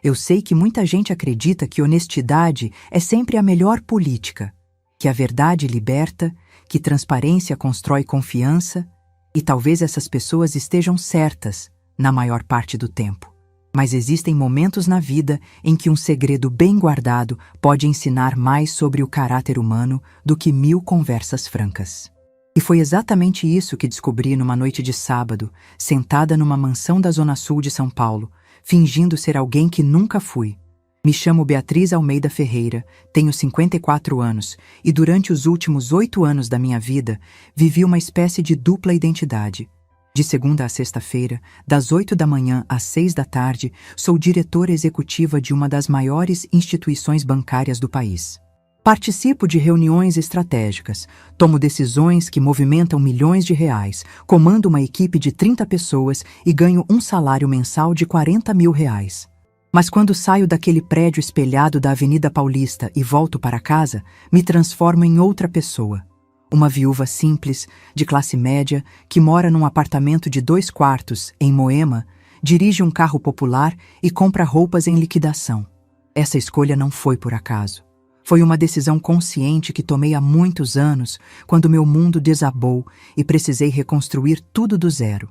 Eu sei que muita gente acredita que honestidade é sempre a melhor política, que a verdade liberta, que transparência constrói confiança, e talvez essas pessoas estejam certas na maior parte do tempo. Mas existem momentos na vida em que um segredo bem guardado pode ensinar mais sobre o caráter humano do que 1000 conversas francas. E foi exatamente isso que descobri numa noite de sábado, sentada numa mansão da Zona Sul de São Paulo, fingindo ser alguém que nunca fui. Me chamo Beatriz Almeida Ferreira, tenho 54 anos e durante os últimos 8 anos da minha vida vivi uma espécie de dupla identidade. De segunda a sexta-feira, das 8 da manhã às 6 da tarde, sou diretora executiva de uma das maiores instituições bancárias do país. Participo de reuniões estratégicas, tomo decisões que movimentam milhões de reais, comando uma equipe de 30 pessoas e ganho um salário mensal de 40 mil reais. Mas quando saio daquele prédio espelhado da Avenida Paulista e volto para casa, me transformo em outra pessoa. Uma viúva simples, de classe média, que mora num apartamento de 2 quartos, em Moema, dirige um carro popular e compra roupas em liquidação. Essa escolha não foi por acaso. Foi uma decisão consciente que tomei há muitos anos, quando meu mundo desabou e precisei reconstruir tudo do zero.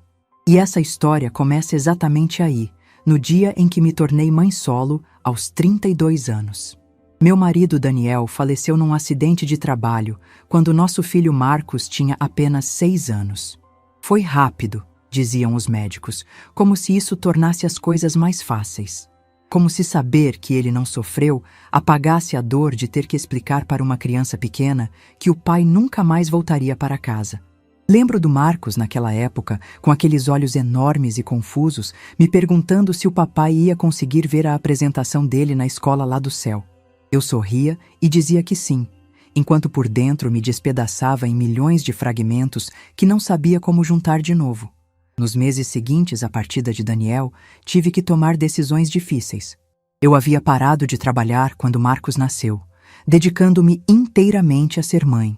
E essa história começa exatamente aí, no dia em que me tornei mãe solo, aos 32 anos. Meu marido Daniel faleceu num acidente de trabalho, quando nosso filho Marcos tinha apenas 6 anos. Foi rápido, diziam os médicos, como se isso tornasse as coisas mais fáceis. Como se saber que ele não sofreu apagasse a dor de ter que explicar para uma criança pequena que o pai nunca mais voltaria para casa. Lembro do Marcos naquela época, com aqueles olhos enormes e confusos, me perguntando se o papai ia conseguir ver a apresentação dele na escola lá do céu. Eu sorria e dizia que sim, enquanto por dentro me despedaçava em milhões de fragmentos que não sabia como juntar de novo. Nos meses seguintes à partida de Daniel, tive que tomar decisões difíceis. Eu havia parado de trabalhar quando Marcos nasceu, dedicando-me inteiramente a ser mãe.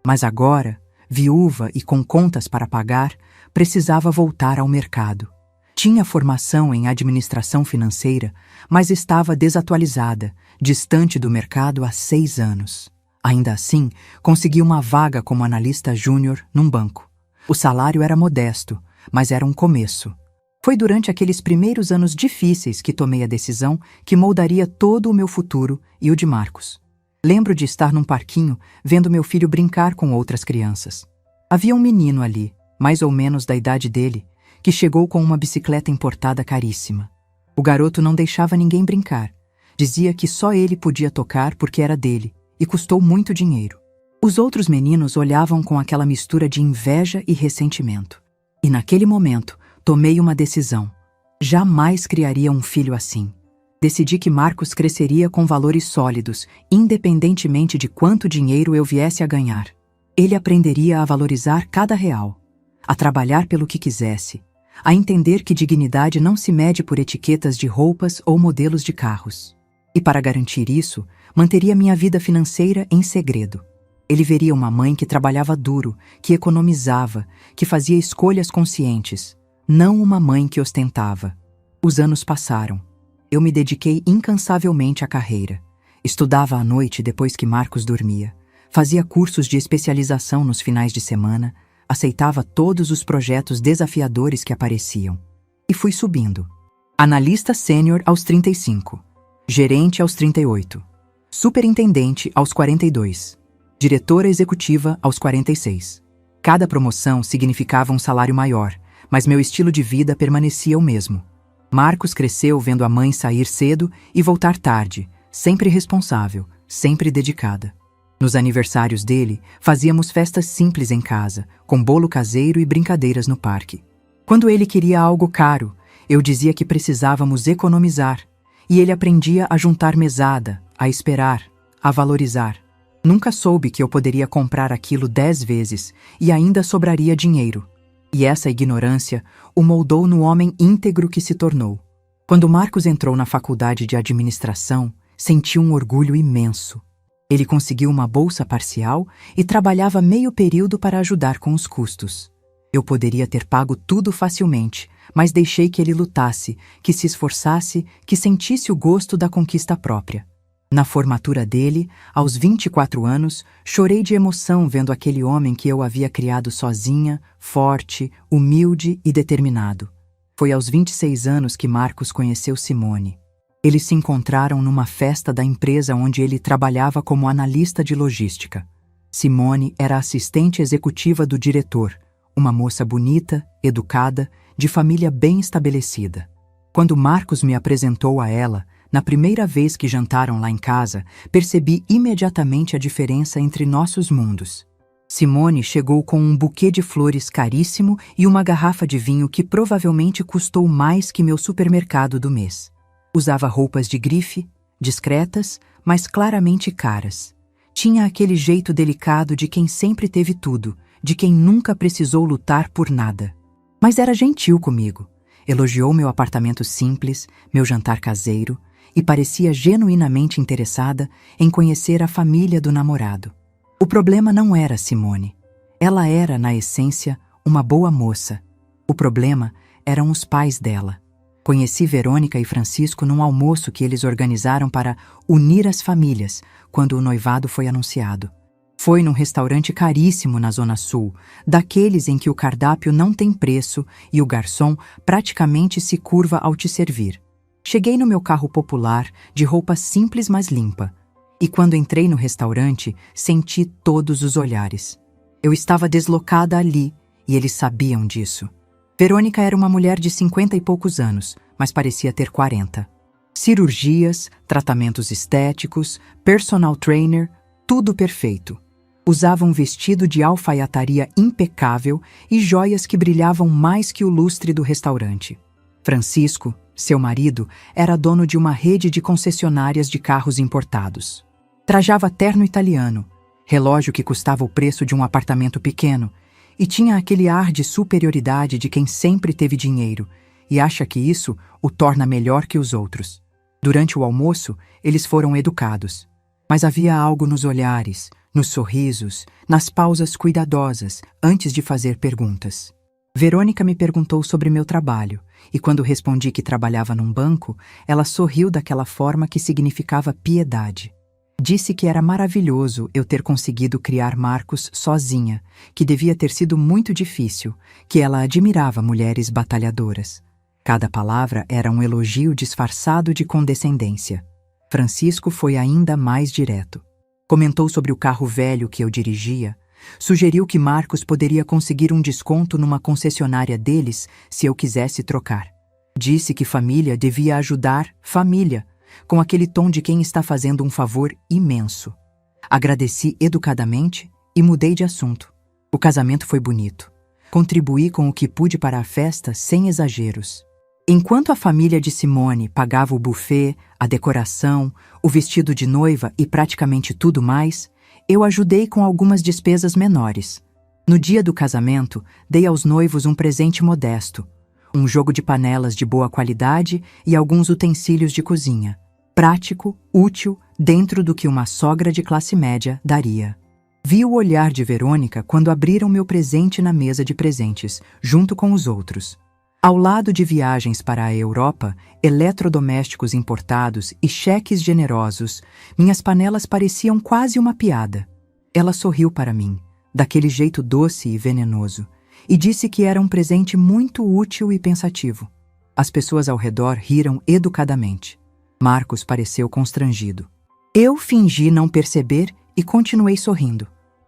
Mas agora, viúva e com contas para pagar, precisava voltar ao mercado. Tinha formação em administração financeira, mas estava desatualizada, distante do mercado há 6 anos. Ainda assim, consegui uma vaga como analista júnior num banco. O salário era modesto, mas era um começo. Foi durante aqueles primeiros anos difíceis que tomei a decisão que moldaria todo o meu futuro e o de Marcos. Lembro de estar num parquinho, vendo meu filho brincar com outras crianças. Havia um menino ali, mais ou menos da idade dele, que chegou com uma bicicleta importada caríssima. O garoto não deixava ninguém brincar. Dizia que só ele podia tocar porque era dele, e custou muito dinheiro. Os outros meninos olhavam com aquela mistura de inveja e ressentimento. E naquele momento, tomei uma decisão. Jamais criaria um filho assim. Decidi que Marcos cresceria com valores sólidos, independentemente de quanto dinheiro eu viesse a ganhar. Ele aprenderia a valorizar cada real, a trabalhar pelo que quisesse, a entender que dignidade não se mede por etiquetas de roupas ou modelos de carros. E para garantir isso, manteria minha vida financeira em segredo. Ele veria uma mãe que trabalhava duro, que economizava, que fazia escolhas conscientes, não uma mãe que ostentava. Os anos passaram. Eu me dediquei incansavelmente à carreira. Estudava à noite depois que Marcos dormia. Fazia cursos de especialização nos finais de semana, aceitava todos os projetos desafiadores que apareciam. E fui subindo. Analista sênior aos 35. Gerente aos 38. Superintendente aos 42. Diretora executiva aos 46. Cada promoção significava um salário maior, mas meu estilo de vida permanecia o mesmo. Marcos cresceu vendo a mãe sair cedo e voltar tarde, sempre responsável, sempre dedicada. Nos aniversários dele, fazíamos festas simples em casa, com bolo caseiro e brincadeiras no parque. Quando ele queria algo caro, eu dizia que precisávamos economizar, e ele aprendia a juntar mesada, a esperar, a valorizar. Nunca soube que eu poderia comprar aquilo 10 vezes e ainda sobraria dinheiro. E essa ignorância o moldou no homem íntegro que se tornou. Quando Marcos entrou na faculdade de administração, senti um orgulho imenso. Ele conseguiu uma bolsa parcial e trabalhava meio período para ajudar com os custos. Eu poderia ter pago tudo facilmente, mas deixei que ele lutasse, que se esforçasse, que sentisse o gosto da conquista própria. Na formatura dele, aos 24 anos, chorei de emoção vendo aquele homem que eu havia criado sozinha, forte, humilde e determinado. Foi aos 26 anos que Marcos conheceu Simone. Eles se encontraram numa festa da empresa onde ele trabalhava como analista de logística. Simone era assistente executiva do diretor, uma moça bonita, educada, de família bem estabelecida. Quando Marcos me apresentou a ela, na primeira vez que jantaram lá em casa, percebi imediatamente a diferença entre nossos mundos. Simone chegou com um buquê de flores caríssimo e uma garrafa de vinho que provavelmente custou mais que meu supermercado do mês. Usava roupas de grife, discretas, mas claramente caras. Tinha aquele jeito delicado de quem sempre teve tudo, de quem nunca precisou lutar por nada. Mas era gentil comigo. Elogiou meu apartamento simples, meu jantar caseiro, e parecia genuinamente interessada em conhecer a família do namorado. O problema não era Simone. Ela era, na essência, uma boa moça. O problema eram os pais dela. Conheci Verônica e Francisco num almoço que eles organizaram para unir as famílias, quando o noivado foi anunciado. Foi num restaurante caríssimo na Zona Sul, daqueles em que o cardápio não tem preço e o garçom praticamente se curva ao te servir. Cheguei no meu carro popular, de roupa simples mas limpa, e quando entrei no restaurante, senti todos os olhares. Eu estava deslocada ali, e eles sabiam disso. Verônica era uma mulher de 50 e poucos anos, mas parecia ter 40. Cirurgias, tratamentos estéticos, personal trainer, tudo perfeito. Usava um vestido de alfaiataria impecável e joias que brilhavam mais que o lustre do restaurante. Francisco, seu marido, era dono de uma rede de concessionárias de carros importados. Trajava terno italiano, relógio que custava o preço de um apartamento pequeno, e tinha aquele ar de superioridade de quem sempre teve dinheiro e acha que isso o torna melhor que os outros. Durante o almoço, eles foram educados. Mas havia algo nos olhares, nos sorrisos, nas pausas cuidadosas, antes de fazer perguntas. Verônica me perguntou sobre meu trabalho, e quando respondi que trabalhava num banco, ela sorriu daquela forma que significava piedade. Disse que era maravilhoso eu ter conseguido criar Marcos sozinha, que devia ter sido muito difícil, que ela admirava mulheres batalhadoras. Cada palavra era um elogio disfarçado de condescendência. Francisco foi ainda mais direto. Comentou sobre o carro velho que eu dirigia, sugeriu que Marcos poderia conseguir um desconto numa concessionária deles se eu quisesse trocar. Disse que família devia ajudar família, com aquele tom de quem está fazendo um favor imenso. Agradeci educadamente e mudei de assunto. O casamento foi bonito. Contribuí com o que pude para a festa sem exageros. Enquanto a família de Simone pagava o buffet, a decoração, o vestido de noiva e praticamente tudo mais, eu ajudei com algumas despesas menores. No dia do casamento, dei aos noivos um presente modesto, um jogo de panelas de boa qualidade e alguns utensílios de cozinha. Prático, útil, dentro do que uma sogra de classe média daria. Vi o olhar de Verônica quando abriram meu presente na mesa de presentes, junto com os outros. Ao lado de viagens para a Europa, eletrodomésticos importados e cheques generosos, minhas panelas pareciam quase uma piada. Ela sorriu para mim, daquele jeito doce e venenoso, e disse que era um presente muito útil e pensativo. As pessoas ao redor riram educadamente. Marcos pareceu constrangido. Eu fingi não perceber e continuei sorrindo.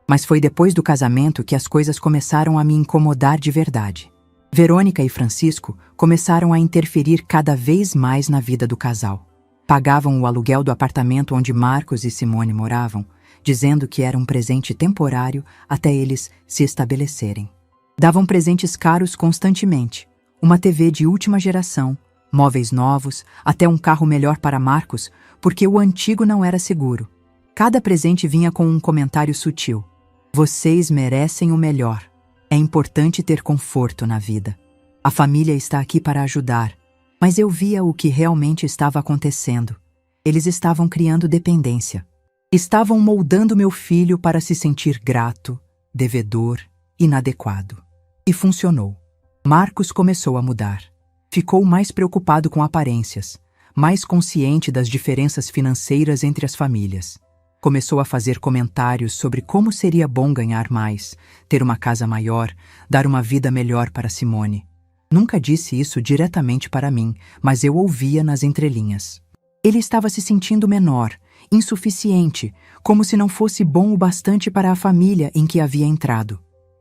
Mas foi depois do casamento que as coisas começaram a me incomodar de verdade. Verônica e Francisco começaram a interferir cada vez mais na vida do casal. Pagavam o aluguel do apartamento onde Marcos e Simone moravam, dizendo que era um presente temporário até eles se estabelecerem. Davam presentes caros constantemente, uma TV de última geração, móveis novos, até um carro melhor para Marcos, porque o antigo não era seguro. Cada presente vinha com um comentário sutil. Vocês merecem o melhor. É importante ter conforto na vida. A família está aqui para ajudar, mas eu via o que realmente estava acontecendo. Eles estavam criando dependência. Estavam moldando meu filho para se sentir grato, devedor, inadequado. E funcionou. Marcos começou a mudar. Ficou mais preocupado com aparências, mais consciente das diferenças financeiras entre as famílias. Começou a fazer comentários sobre como seria bom ganhar mais, ter uma casa maior, dar uma vida melhor para Simone. Nunca disse isso diretamente para mim, mas eu ouvia nas entrelinhas. Ele estava se sentindo menor, insuficiente, como se não fosse bom o bastante para a família em que havia entrado.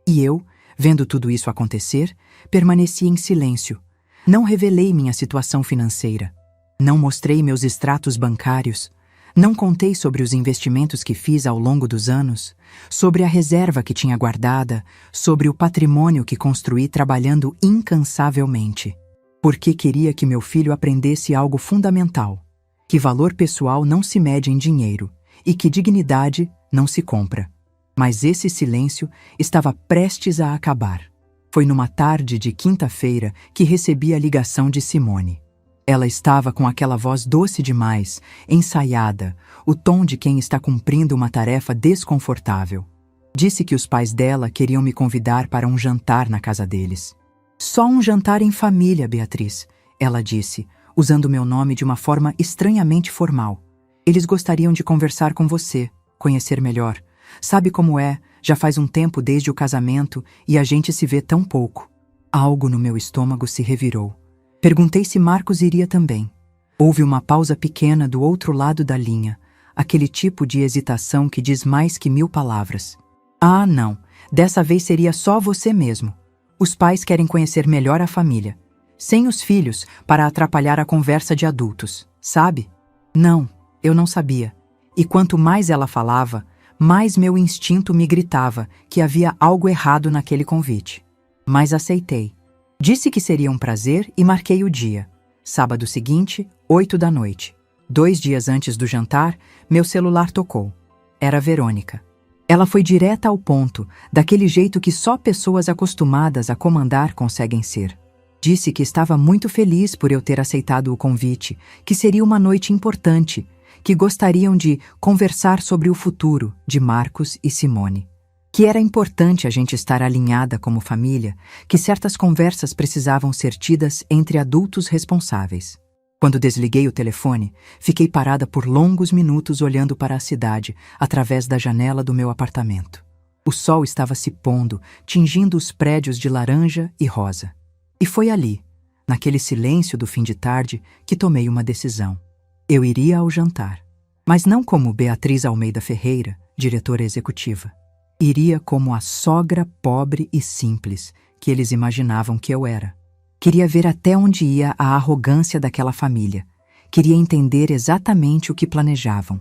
E eu, vendo tudo isso acontecer, permaneci em silêncio. Não revelei minha situação financeira. Não mostrei meus extratos bancários. Não contei sobre os investimentos que fiz ao longo dos anos, sobre a reserva que tinha guardada, sobre o patrimônio que construí trabalhando incansavelmente. Porque queria que meu filho aprendesse algo fundamental, que valor pessoal não se mede em dinheiro e que dignidade não se compra. Mas esse silêncio estava prestes a acabar. Foi numa tarde de quinta-feira que recebi a ligação de Simone. Ela estava com aquela voz doce demais, ensaiada, o tom de quem está cumprindo uma tarefa desconfortável. Disse que os pais dela queriam me convidar para um jantar na casa deles. Só um jantar em família, Beatriz, ela disse, usando meu nome de uma forma estranhamente formal. Eles gostariam de conversar com você, conhecer melhor. Sabe como é, já faz um tempo desde o casamento e a gente se vê tão pouco. Algo no meu estômago se revirou. Perguntei se Marcos iria também. Houve uma pausa pequena do outro lado da linha, aquele tipo de hesitação que diz mais que 1000 palavras. Ah, não, dessa vez seria só você mesmo. Os pais querem conhecer melhor a família, sem os filhos, para atrapalhar a conversa de adultos, sabe? Não, eu não sabia. E quanto mais ela falava, mais meu instinto me gritava que havia algo errado naquele convite. Mas aceitei. Disse que seria um prazer e marquei o dia. Sábado seguinte, 8 da noite. 2 dias antes do jantar, meu celular tocou. Era Verônica. Ela foi direta ao ponto, daquele jeito que só pessoas acostumadas a comandar conseguem ser. Disse que estava muito feliz por eu ter aceitado o convite, que seria uma noite importante, que gostariam de conversar sobre o futuro de Marcos e Simone. Que era importante a gente estar alinhada como família, que certas conversas precisavam ser tidas entre adultos responsáveis. Quando desliguei o telefone, fiquei parada por longos minutos olhando para a cidade, através da janela do meu apartamento. O sol estava se pondo, tingindo os prédios de laranja e rosa. E foi ali, naquele silêncio do fim de tarde, que tomei uma decisão. Eu iria ao jantar. Mas não como Beatriz Almeida Ferreira, diretora executiva. Iria como a sogra pobre e simples que eles imaginavam que eu era. Queria ver até onde ia a arrogância daquela família. Queria entender exatamente o que planejavam.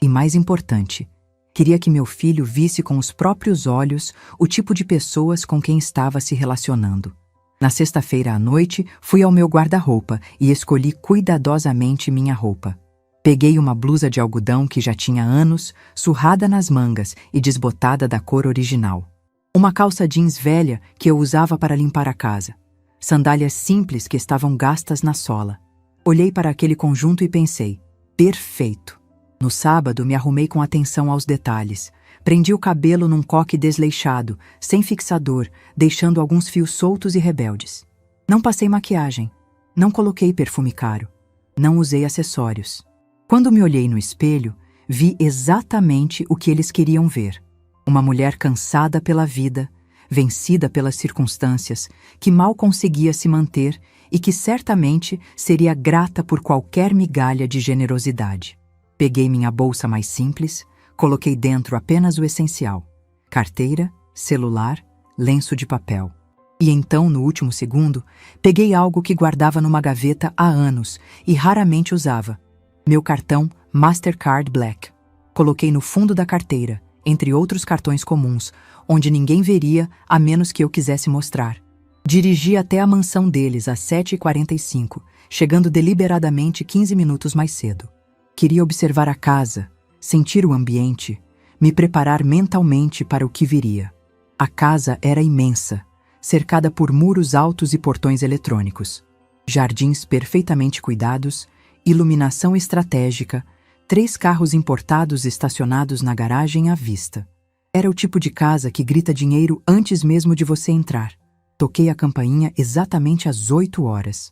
E mais importante, queria que meu filho visse com os próprios olhos o tipo de pessoas com quem estava se relacionando. Na sexta-feira à noite, fui ao meu guarda-roupa e escolhi cuidadosamente minha roupa. Peguei uma blusa de algodão que já tinha anos, surrada nas mangas e desbotada da cor original. Uma calça jeans velha que eu usava para limpar a casa. Sandálias simples que estavam gastas na sola. Olhei para aquele conjunto e pensei, perfeito. No sábado me arrumei com atenção aos detalhes. Prendi o cabelo num coque desleixado, sem fixador, deixando alguns fios soltos e rebeldes. Não passei maquiagem. Não coloquei perfume caro. Não usei acessórios. Quando me olhei no espelho, vi exatamente o que eles queriam ver. Uma mulher cansada pela vida, vencida pelas circunstâncias, que mal conseguia se manter e que certamente seria grata por qualquer migalha de generosidade. Peguei minha bolsa mais simples, coloquei dentro apenas o essencial: carteira, celular, lenço de papel. E então, no último segundo, peguei algo que guardava numa gaveta há anos e raramente usava. Meu cartão Mastercard Black. Coloquei no fundo da carteira, entre outros cartões comuns, onde ninguém veria a menos que eu quisesse mostrar. Dirigi até a mansão deles às 7h45, chegando deliberadamente 15 minutos mais cedo. Queria observar a casa, sentir o ambiente, me preparar mentalmente para o que viria. A casa era imensa, cercada por muros altos e portões eletrônicos, jardins perfeitamente cuidados, iluminação estratégica, 3 carros importados estacionados na garagem à vista. Era o tipo de casa que grita dinheiro antes mesmo de você entrar. Toquei a campainha exatamente às 8 horas.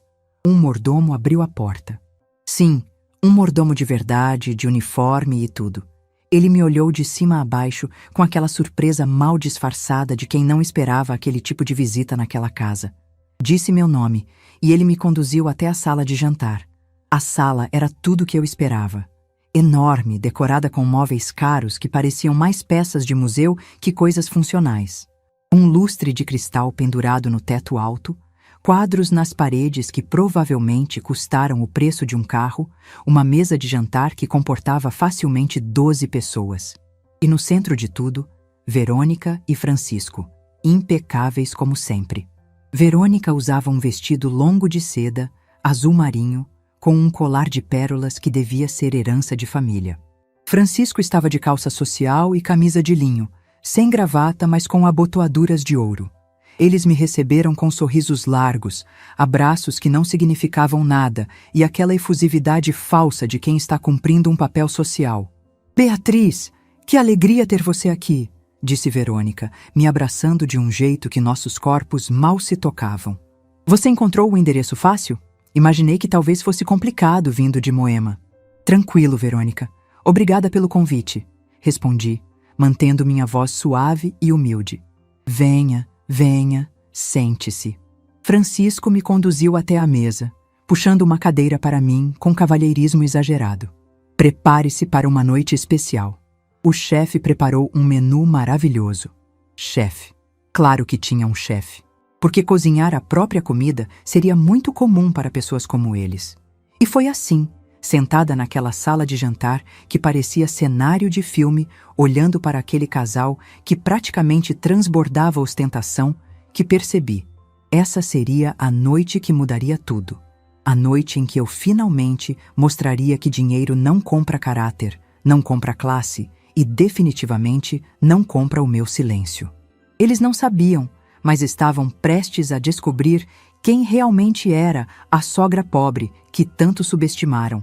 Um mordomo abriu a porta. Sim, um mordomo de verdade, de uniforme e tudo. Ele me olhou de cima a baixo com aquela surpresa mal disfarçada de quem não esperava aquele tipo de visita naquela casa. Disse meu nome e ele me conduziu até a sala de jantar. A sala era tudo o que eu esperava. Enorme, decorada com móveis caros que pareciam mais peças de museu que coisas funcionais. Um lustre de cristal pendurado no teto alto, quadros nas paredes que provavelmente custaram o preço de um carro, uma mesa de jantar que comportava facilmente 12 pessoas. E no centro de tudo, Verônica e Francisco, impecáveis como sempre. Verônica usava um vestido longo de seda, azul marinho, com um colar de pérolas que devia ser herança de família. Francisco estava de calça social e camisa de linho, sem gravata, mas com abotoaduras de ouro. Eles me receberam com sorrisos largos, abraços que não significavam nada e aquela efusividade falsa de quem está cumprindo um papel social. «Beatriz, que alegria ter você aqui!» disse Verônica, me abraçando de um jeito que nossos corpos mal se tocavam. «Você encontrou o endereço fácil? Imaginei que talvez fosse complicado vindo de Moema.» «Tranquilo, Verônica. Obrigada pelo convite», respondi, mantendo minha voz suave e humilde. «Venha, venha, sente-se.» Francisco me conduziu até a mesa, puxando uma cadeira para mim com cavalheirismo exagerado. «Prepare-se para uma noite especial.» O chefe preparou um menu maravilhoso. Chefe. Claro que tinha um chefe. Porque cozinhar a própria comida seria muito comum para pessoas como eles. E foi assim, sentada naquela sala de jantar que parecia cenário de filme, olhando para aquele casal que praticamente transbordava ostentação, que percebi. Essa seria a noite que mudaria tudo. A noite em que eu finalmente mostraria que dinheiro não compra caráter, não compra classe e definitivamente não compra o meu silêncio. Eles não sabiam, mas estavam prestes a descobrir quem realmente era a sogra pobre que tanto subestimaram.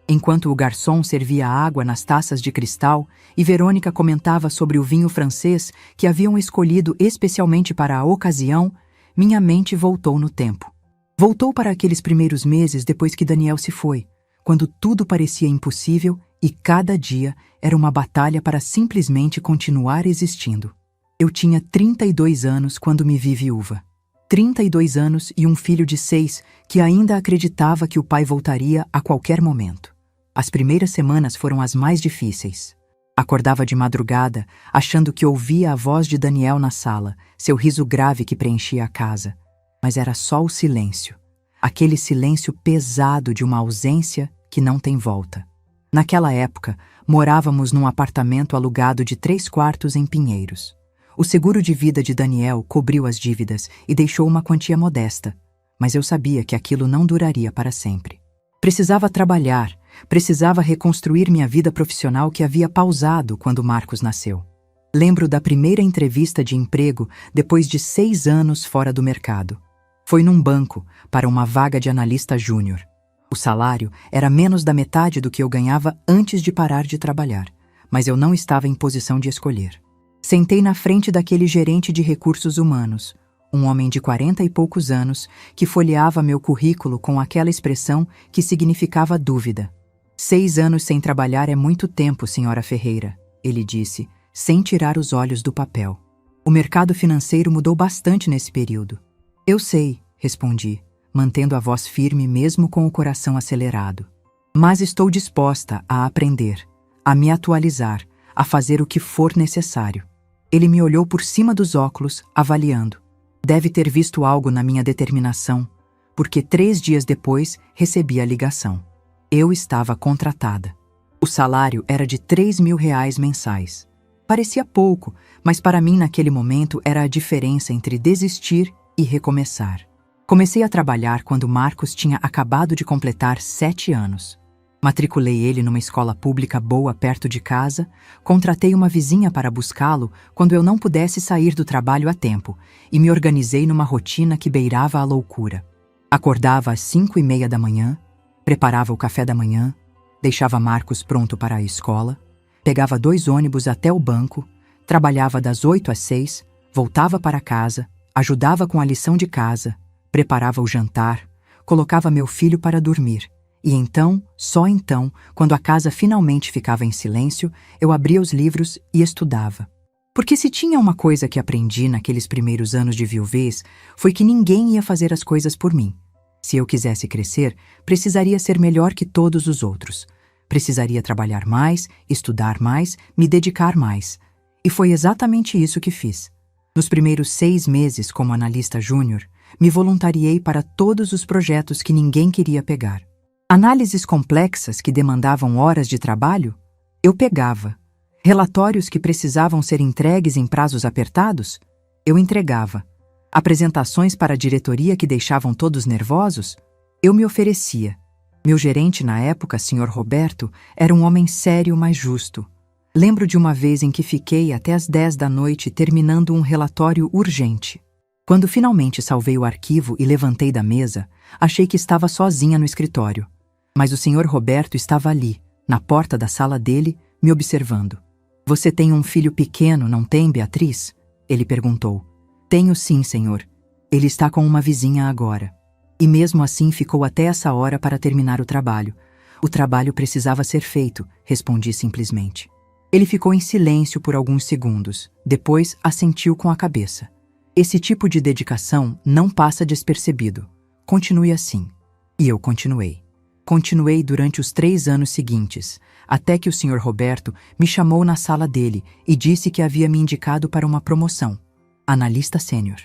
Enquanto o garçom servia água nas taças de cristal e Verônica comentava sobre o vinho francês que haviam escolhido especialmente para a ocasião, minha mente voltou no tempo. Voltou para aqueles primeiros meses depois que Daniel se foi, quando tudo parecia impossível e cada dia era uma batalha para simplesmente continuar existindo. Eu tinha 32 anos quando me vi viúva. 32 anos e um filho de 6 que ainda acreditava que o pai voltaria a qualquer momento. As primeiras semanas foram as mais difíceis. Acordava de madrugada, achando que ouvia a voz de Daniel na sala, seu riso grave que preenchia a casa. Mas era só o silêncio. Aquele silêncio pesado de uma ausência que não tem volta. Naquela época, morávamos num apartamento alugado de 3 quartos em Pinheiros. O seguro de vida de Daniel cobriu as dívidas e deixou uma quantia modesta, mas eu sabia que aquilo não duraria para sempre. Precisava trabalhar, precisava reconstruir minha vida profissional que havia pausado quando Marcos nasceu. Lembro da primeira entrevista de emprego depois de 6 anos fora do mercado. Foi num banco, para uma vaga de analista júnior. O salário era menos da metade do que eu ganhava antes de parar de trabalhar, mas eu não estava em posição de escolher. Sentei na frente daquele gerente de recursos humanos, um homem de 40 e poucos anos, que folheava meu currículo com aquela expressão que significava dúvida. 6 anos sem trabalhar é muito tempo, senhora Ferreira, ele disse, sem tirar os olhos do papel. O mercado financeiro mudou bastante nesse período. Eu sei, respondi, mantendo a voz firme mesmo com o coração acelerado. Mas estou disposta a aprender, a me atualizar, a fazer o que for necessário. Ele me olhou por cima dos óculos, avaliando. Deve ter visto algo na minha determinação, porque 3 dias depois recebi a ligação. Eu estava contratada. O salário era de R$3.000 mensais. Parecia pouco, mas para mim naquele momento era a diferença entre desistir e recomeçar. Comecei a trabalhar quando Marcos tinha acabado de completar 7 anos. Matriculei ele numa escola pública boa perto de casa, contratei uma vizinha para buscá-lo quando eu não pudesse sair do trabalho a tempo e me organizei numa rotina que beirava a loucura. Acordava às 5:30 da manhã, preparava o café da manhã, deixava Marcos pronto para a escola, pegava 2 ônibus até o banco, trabalhava das 8 às 6, voltava para casa, ajudava com a lição de casa, preparava o jantar, colocava meu filho para dormir. E então, só então, quando a casa finalmente ficava em silêncio, eu abria os livros e estudava. Porque se tinha uma coisa que aprendi naqueles primeiros anos de viuvez, foi que ninguém ia fazer as coisas por mim. Se eu quisesse crescer, precisaria ser melhor que todos os outros. Precisaria trabalhar mais, estudar mais, me dedicar mais. E foi exatamente isso que fiz. Nos primeiros 6 meses como analista júnior, me voluntariei para todos os projetos que ninguém queria pegar. Análises complexas que demandavam horas de trabalho? Eu pegava. Relatórios que precisavam ser entregues em prazos apertados? Eu entregava. Apresentações para a diretoria que deixavam todos nervosos? Eu me oferecia. Meu gerente na época, Sr. Roberto, era um homem sério, mas justo. Lembro de uma vez em que fiquei até às 10 da noite terminando um relatório urgente. Quando finalmente salvei o arquivo e levantei da mesa, achei que estava sozinha no escritório. Mas o Sr. Roberto estava ali, na porta da sala dele, me observando. Você tem um filho pequeno, não tem, Beatriz? Ele perguntou. Tenho sim, senhor. Ele está com uma vizinha agora. E mesmo assim ficou até essa hora para terminar o trabalho. O trabalho precisava ser feito, respondi simplesmente. Ele ficou em silêncio por alguns segundos. Depois assentiu com a cabeça. Esse tipo de dedicação não passa despercebido. Continue assim. E eu continuei. Continuei durante os 3 anos seguintes, até que o Sr. Roberto me chamou na sala dele e disse que havia me indicado para uma promoção. Analista sênior.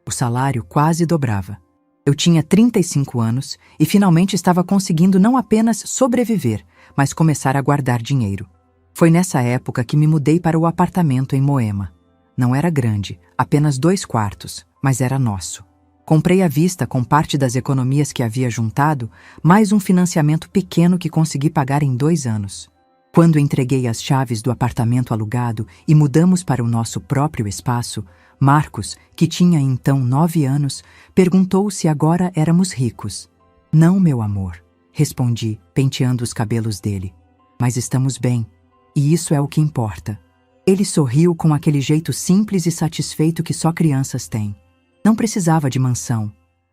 O salário quase dobrava. Eu tinha 35 anos e finalmente estava conseguindo não apenas sobreviver, mas começar a guardar dinheiro. Foi nessa época que me mudei para o apartamento em Moema. Não era grande, apenas 2 quartos, mas era nosso. Comprei à vista com parte das economias que havia juntado, mais um financiamento pequeno que consegui pagar em 2 anos. Quando entreguei as chaves do apartamento alugado e mudamos para o nosso próprio espaço, Marcos, que tinha então 9 anos, perguntou se agora éramos ricos. Não, meu amor, respondi, penteando os cabelos dele. Mas estamos bem, e isso é o que importa. Ele sorriu com aquele jeito simples e satisfeito que só crianças têm. Não precisava de mansão,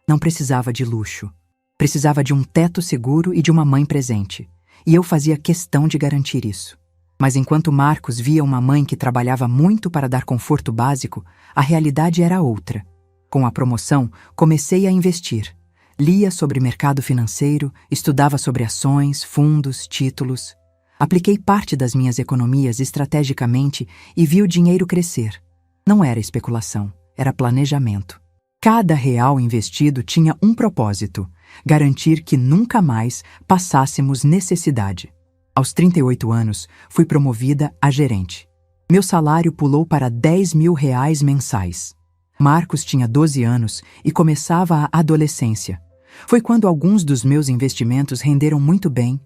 não precisava de luxo. Precisava de um teto seguro e de uma mãe presente. E eu fazia questão de garantir isso. Mas enquanto Marcos via uma mãe que trabalhava muito para dar conforto básico, a realidade era outra. Com a promoção, comecei a investir. Lia sobre mercado financeiro, estudava sobre ações, fundos, títulos. Apliquei parte das minhas economias estrategicamente e vi o dinheiro crescer. Não era especulação, era planejamento. Cada real investido tinha um propósito: garantir que nunca mais passássemos necessidade. Aos 38 anos, fui promovida a gerente. Meu salário pulou para R$ 10.000 mensais. Marcos tinha 12 anos e começava a adolescência. Foi quando alguns dos meus investimentos renderam muito bem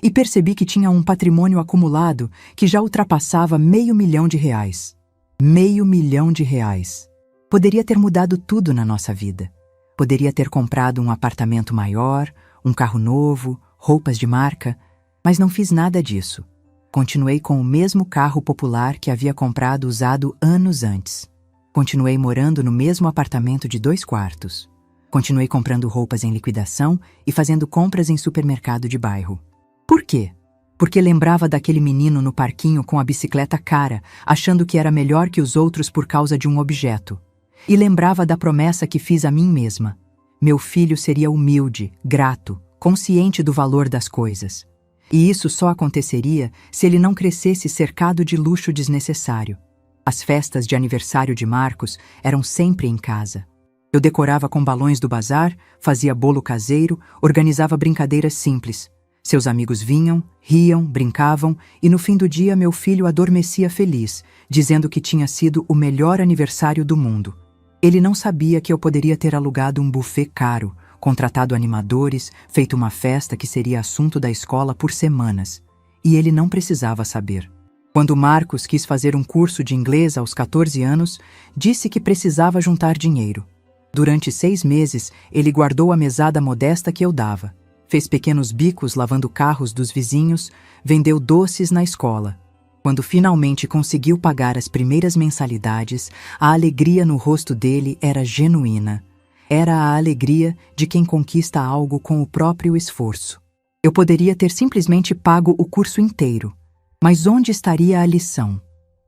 e percebi que tinha um patrimônio acumulado que já ultrapassava R$ 500.000. R$ 500.000. Poderia ter mudado tudo na nossa vida. Poderia ter comprado um apartamento maior, um carro novo, roupas de marca, mas não fiz nada disso. Continuei com o mesmo carro popular que havia comprado usado anos antes. Continuei morando no mesmo apartamento de 2 quartos. Continuei comprando roupas em liquidação e fazendo compras em supermercado de bairro. Por quê? Porque lembrava daquele menino no parquinho com a bicicleta cara, achando que era melhor que os outros por causa de um objeto. E lembrava da promessa que fiz a mim mesma. Meu filho seria humilde, grato, consciente do valor das coisas. E isso só aconteceria se ele não crescesse cercado de luxo desnecessário. As festas de aniversário de Marcos eram sempre em casa. Eu decorava com balões do bazar, fazia bolo caseiro, organizava brincadeiras simples. Seus amigos vinham, riam, brincavam e no fim do dia meu filho adormecia feliz, dizendo que tinha sido o melhor aniversário do mundo. Ele não sabia que eu poderia ter alugado um buffet caro, contratado animadores, feito uma festa que seria assunto da escola por semanas. E ele não precisava saber. Quando Marcos quis fazer um curso de inglês aos 14 anos, disse que precisava juntar dinheiro. Durante 6 meses, ele guardou a mesada modesta que eu dava. Fez pequenos bicos lavando carros dos vizinhos, vendeu doces na escola. Quando finalmente conseguiu pagar as primeiras mensalidades, a alegria no rosto dele era genuína. Era a alegria de quem conquista algo com o próprio esforço. Eu poderia ter simplesmente pago o curso inteiro. Mas onde estaria a lição?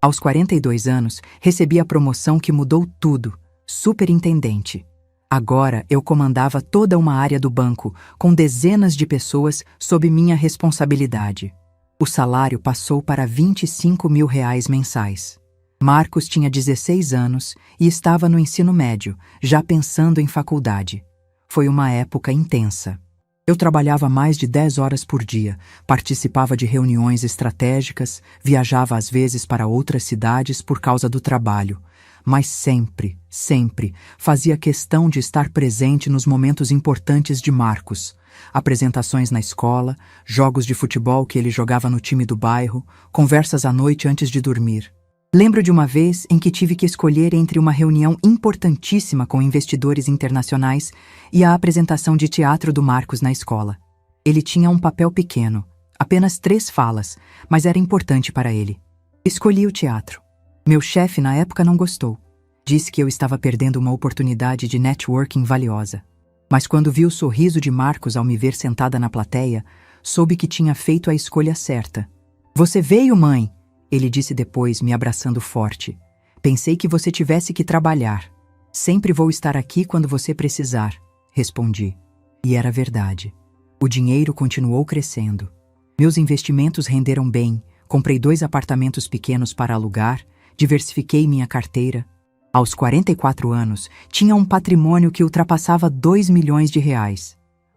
Aos 42 anos, recebi a promoção que mudou tudo, superintendente. Agora eu comandava toda uma área do banco, com dezenas de pessoas sob minha responsabilidade. O salário passou para R$ 25.000 mensais. Marcos tinha 16 anos e estava no ensino médio, já pensando em faculdade. Foi uma época intensa. Eu trabalhava mais de 10 horas por dia, participava de reuniões estratégicas, viajava às vezes para outras cidades por causa do trabalho, mas sempre fazia questão de estar presente nos momentos importantes de Marcos. Apresentações na escola, jogos de futebol que ele jogava no time do bairro, conversas à noite antes de dormir. Lembro de uma vez em que tive que escolher entre uma reunião importantíssima com investidores internacionais e a apresentação de teatro do Marcos na escola. Ele tinha um papel pequeno, apenas 3 falas, mas era importante para ele. Escolhi o teatro. Meu chefe na época não gostou. Disse que eu estava perdendo uma oportunidade de networking valiosa. Mas quando vi o sorriso de Marcos ao me ver sentada na plateia, soube que tinha feito a escolha certa. "Você veio, mãe?" Ele disse depois, me abraçando forte. "Pensei que você tivesse que trabalhar." "Sempre vou estar aqui quando você precisar", respondi. E era verdade. O dinheiro continuou crescendo. Meus investimentos renderam bem, comprei 2 apartamentos pequenos para alugar, diversifiquei minha carteira. Aos 44 anos, tinha um patrimônio que ultrapassava R$ 2 milhões.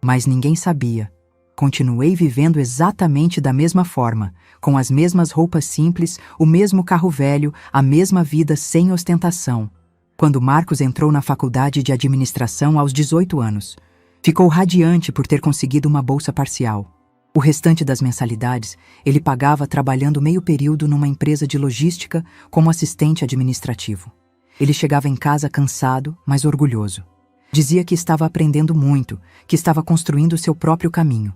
Mas ninguém sabia. Continuei vivendo exatamente da mesma forma, com as mesmas roupas simples, o mesmo carro velho, a mesma vida sem ostentação. Quando Marcos entrou na faculdade de administração aos 18 anos, ficou radiante por ter conseguido uma bolsa parcial. O restante das mensalidades ele pagava trabalhando meio período numa empresa de logística como assistente administrativo. Ele chegava em casa cansado, mas orgulhoso. Dizia que estava aprendendo muito, que estava construindo seu próprio caminho.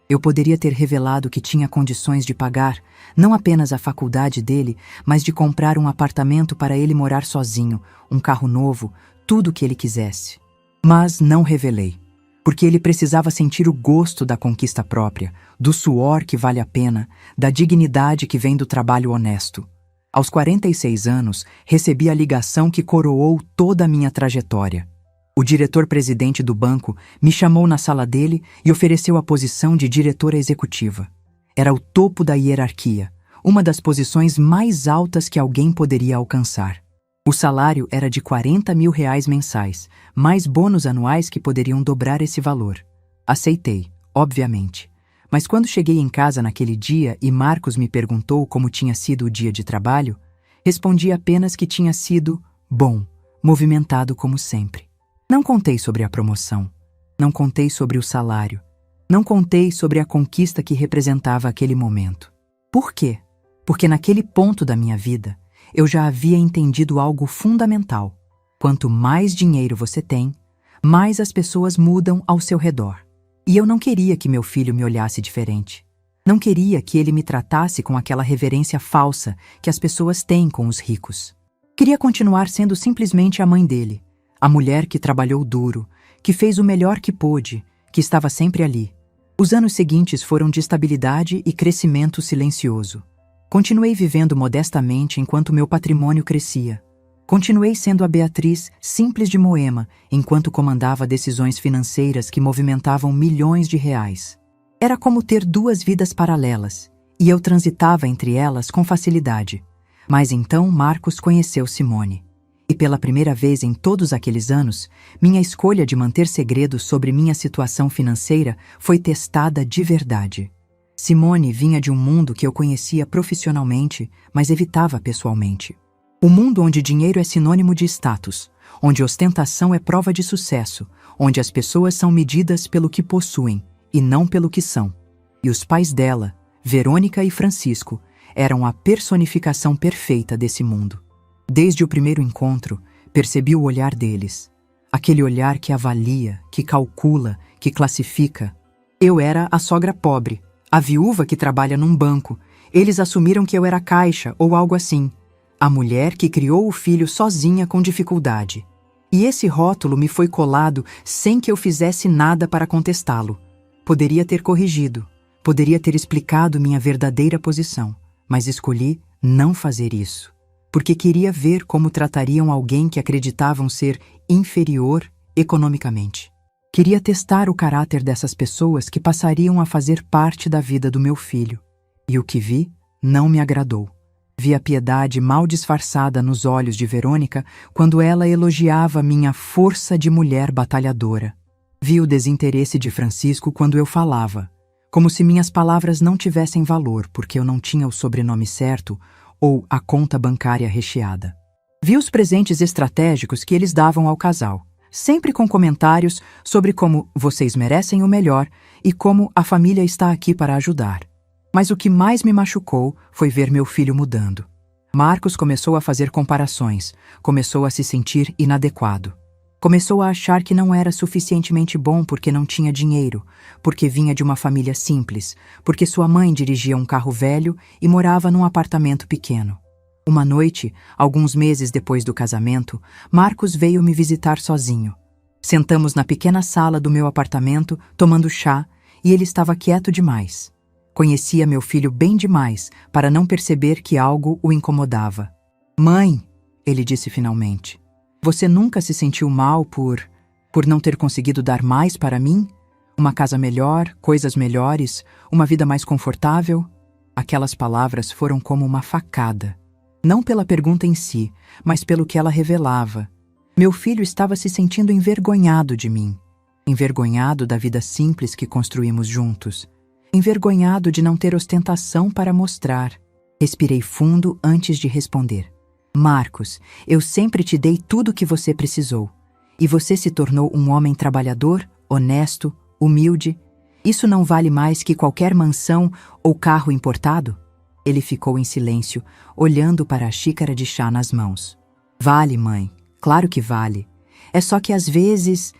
Eu poderia ter revelado que tinha condições de pagar, não apenas a faculdade dele, mas de comprar um apartamento para ele morar sozinho, um carro novo, tudo o que ele quisesse. Mas não revelei, porque ele precisava sentir o gosto da conquista própria, do suor que vale a pena, da dignidade que vem do trabalho honesto. Aos 46 anos, recebi a ligação que coroou toda a minha trajetória. O diretor-presidente do banco me chamou na sala dele e ofereceu a posição de diretora executiva. Era o topo da hierarquia, uma das posições mais altas que alguém poderia alcançar. O salário era de R$ 40.000 mensais, mais bônus anuais que poderiam dobrar esse valor. Aceitei, obviamente. Mas quando cheguei em casa naquele dia e Marcos me perguntou como tinha sido o dia de trabalho, respondi apenas que tinha sido bom, movimentado como sempre. Não contei sobre a promoção, não contei sobre o salário, não contei sobre a conquista que representava aquele momento. Por quê? Porque naquele ponto da minha vida, eu já havia entendido algo fundamental. Quanto mais dinheiro você tem, mais as pessoas mudam ao seu redor. E eu não queria que meu filho me olhasse diferente. Não queria que ele me tratasse com aquela reverência falsa que as pessoas têm com os ricos. Queria continuar sendo simplesmente a mãe dele, a mulher que trabalhou duro, que fez o melhor que pôde, que estava sempre ali. Os anos seguintes foram de estabilidade e crescimento silencioso. Continuei vivendo modestamente enquanto meu patrimônio crescia. Continuei sendo a Beatriz simples de Moema, enquanto comandava decisões financeiras que movimentavam milhões de reais. Era como ter 2 vidas paralelas, e eu transitava entre elas com facilidade. Mas então Marcos conheceu Simone. E pela primeira vez em todos aqueles anos, minha escolha de manter segredo sobre minha situação financeira foi testada de verdade. Simone vinha de um mundo que eu conhecia profissionalmente, mas evitava pessoalmente. O mundo onde dinheiro é sinônimo de status, onde ostentação é prova de sucesso, onde as pessoas são medidas pelo que possuem e não pelo que são. E os pais dela, Verônica e Francisco, eram a personificação perfeita desse mundo. Desde o primeiro encontro, percebi o olhar deles. Aquele olhar que avalia, que calcula, que classifica. Eu era a sogra pobre, a viúva que trabalha num banco. Eles assumiram que eu era caixa ou algo assim. A mulher que criou o filho sozinha com dificuldade. E esse rótulo me foi colado sem que eu fizesse nada para contestá-lo. Poderia ter corrigido, poderia ter explicado minha verdadeira posição, mas escolhi não fazer isso, porque queria ver como tratariam alguém que acreditavam ser inferior economicamente. Queria testar o caráter dessas pessoas que passariam a fazer parte da vida do meu filho. E o que vi não me agradou. Vi a piedade mal disfarçada nos olhos de Verônica quando ela elogiava minha força de mulher batalhadora. Vi o desinteresse de Francisco quando eu falava, como se minhas palavras não tivessem valor porque eu não tinha o sobrenome certo ou a conta bancária recheada. Vi os presentes estratégicos que eles davam ao casal, sempre com comentários sobre como vocês merecem o melhor e como a família está aqui para ajudar. Mas o que mais me machucou foi ver meu filho mudando. Marcos começou a fazer comparações, começou a se sentir inadequado. Começou a achar que não era suficientemente bom porque não tinha dinheiro, porque vinha de uma família simples, porque sua mãe dirigia um carro velho e morava num apartamento pequeno. Uma noite, alguns meses depois do casamento, Marcos veio me visitar sozinho. Sentamos na pequena sala do meu apartamento, tomando chá, e ele estava quieto demais. Conhecia meu filho bem demais para não perceber que algo o incomodava. "Mãe", ele disse finalmente, "você nunca se sentiu mal por não ter conseguido dar mais para mim? Uma casa melhor, coisas melhores, uma vida mais confortável?" Aquelas palavras foram como uma facada. Não pela pergunta em si, mas pelo que ela revelava. Meu filho estava se sentindo envergonhado de mim, envergonhado da vida simples que construímos juntos, envergonhado de não ter ostentação para mostrar. Respirei fundo antes de responder. "Marcos, eu sempre te dei tudo o que você precisou. E você se tornou um homem trabalhador, honesto, humilde. Isso não vale mais que qualquer mansão ou carro importado?" Ele ficou em silêncio, olhando para a xícara de chá nas mãos. "Vale, mãe. Claro que vale. É só que às vezes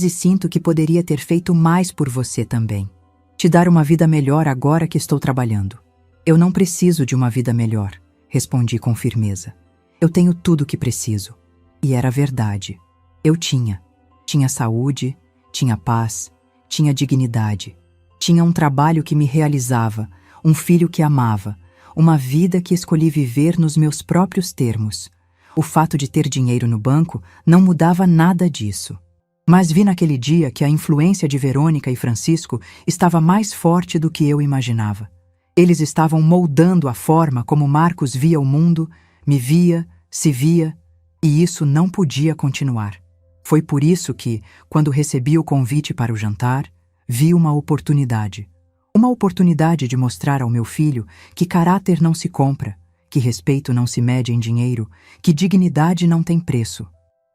sinto que poderia ter feito mais por você também. Te dar uma vida melhor agora que estou trabalhando." "Eu não preciso de uma vida melhor", respondi com firmeza. "Eu tenho tudo o que preciso." E era verdade. Eu tinha. Tinha saúde, tinha paz, tinha dignidade. Tinha um trabalho que me realizava, um filho que amava, uma vida que escolhi viver nos meus próprios termos. O fato de ter dinheiro no banco não mudava nada disso. Mas vi naquele dia que a influência de Verônica e Francisco estava mais forte do que eu imaginava. Eles estavam moldando a forma como Marcos via o mundo, me via, se via, e isso não podia continuar. Foi por isso que, quando recebi o convite para o jantar, vi uma oportunidade. Uma oportunidade de mostrar ao meu filho que caráter não se compra, que respeito não se mede em dinheiro, que dignidade não tem preço.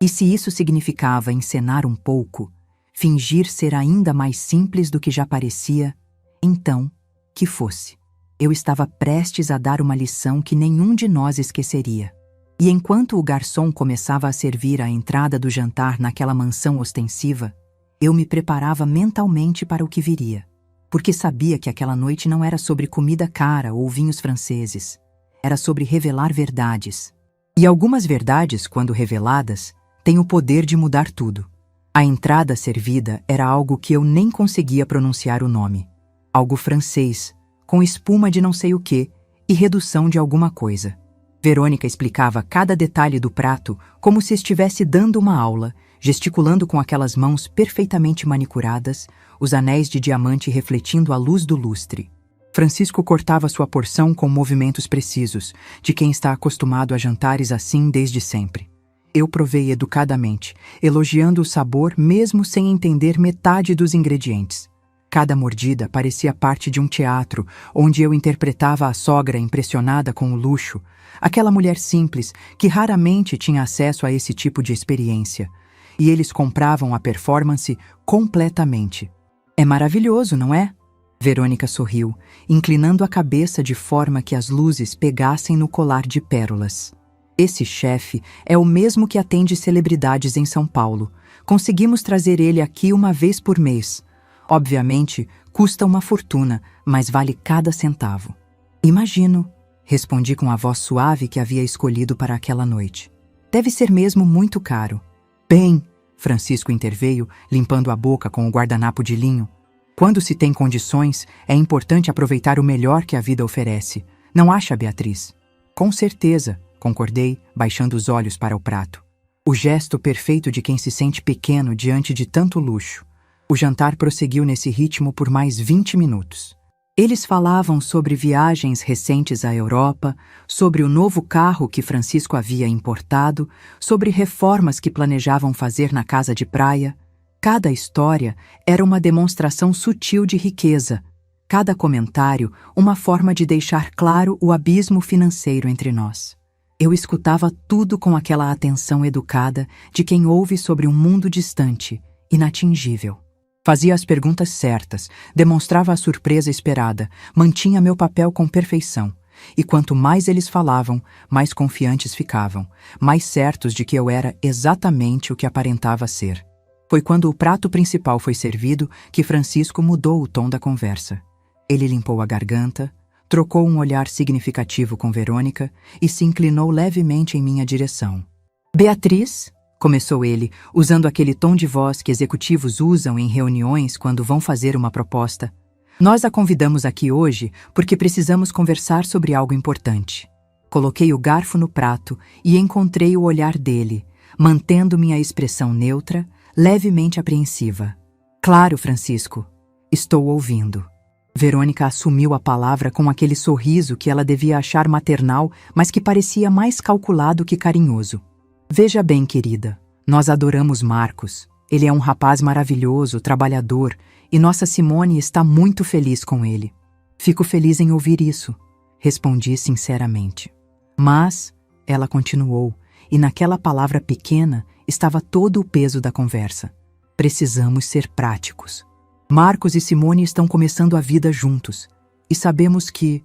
E se isso significava encenar um pouco, fingir ser ainda mais simples do que já parecia, então, que fosse. Eu estava prestes a dar uma lição que nenhum de nós esqueceria. E enquanto o garçom começava a servir a entrada do jantar naquela mansão ostensiva, eu me preparava mentalmente para o que viria. Porque sabia que aquela noite não era sobre comida cara ou vinhos franceses. Era sobre revelar verdades. E algumas verdades, quando reveladas, têm o poder de mudar tudo. A entrada servida era algo que eu nem conseguia pronunciar o nome. Algo francês, com espuma de não sei o quê e redução de alguma coisa. Verônica explicava cada detalhe do prato como se estivesse dando uma aula, gesticulando com aquelas mãos perfeitamente manicuradas, os anéis de diamante refletindo a luz do lustre. Francisco cortava sua porção com movimentos precisos, de quem está acostumado a jantares assim desde sempre. Eu provei educadamente, elogiando o sabor mesmo sem entender metade dos ingredientes. Cada mordida parecia parte de um teatro, onde eu interpretava a sogra impressionada com o luxo, aquela mulher simples que raramente tinha acesso a esse tipo de experiência. E eles compravam a performance completamente. "É maravilhoso, não é?" Verônica sorriu, inclinando a cabeça de forma que as luzes pegassem no colar de pérolas. "Esse chefe é o mesmo que atende celebridades em São Paulo. Conseguimos trazer ele aqui uma vez por mês. Obviamente, custa uma fortuna, mas vale cada centavo." "Imagino", respondi com a voz suave que havia escolhido para aquela noite. "Deve ser mesmo muito caro." Bem, Francisco interveio, limpando a boca com o guardanapo de linho. Quando se tem condições, é importante aproveitar o melhor que a vida oferece. Não acha, Beatriz? Com certeza, concordei, baixando os olhos para o prato. O gesto perfeito de quem se sente pequeno diante de tanto luxo. O jantar prosseguiu nesse ritmo por mais 20 minutos. Eles falavam sobre viagens recentes à Europa, sobre o novo carro que Francisco havia importado, sobre reformas que planejavam fazer na casa de praia. Cada história era uma demonstração sutil de riqueza, cada comentário uma forma de deixar claro o abismo financeiro entre nós. Eu escutava tudo com aquela atenção educada de quem ouve sobre um mundo distante, inatingível. Fazia as perguntas certas, demonstrava a surpresa esperada, mantinha meu papel com perfeição. E quanto mais eles falavam, mais confiantes ficavam, mais certos de que eu era exatamente o que aparentava ser. Foi quando o prato principal foi servido que Francisco mudou o tom da conversa. Ele limpou a garganta, trocou um olhar significativo com Verônica e se inclinou levemente em minha direção. Beatriz, começou ele, usando aquele tom de voz que executivos usam em reuniões quando vão fazer uma proposta. Nós a convidamos aqui hoje porque precisamos conversar sobre algo importante. Coloquei o garfo no prato e encontrei o olhar dele, mantendo minha expressão neutra, levemente apreensiva. Claro, Francisco, estou ouvindo. Verônica assumiu a palavra com aquele sorriso que ela devia achar maternal, mas que parecia mais calculado que carinhoso. Veja bem, querida, nós adoramos Marcos. Ele é um rapaz maravilhoso, trabalhador, e nossa Simone está muito feliz com ele. Fico feliz em ouvir isso, respondi sinceramente. Mas, ela continuou, e naquela palavra pequena estava todo o peso da conversa. Precisamos ser práticos. Marcos e Simone estão começando a vida juntos, e sabemos que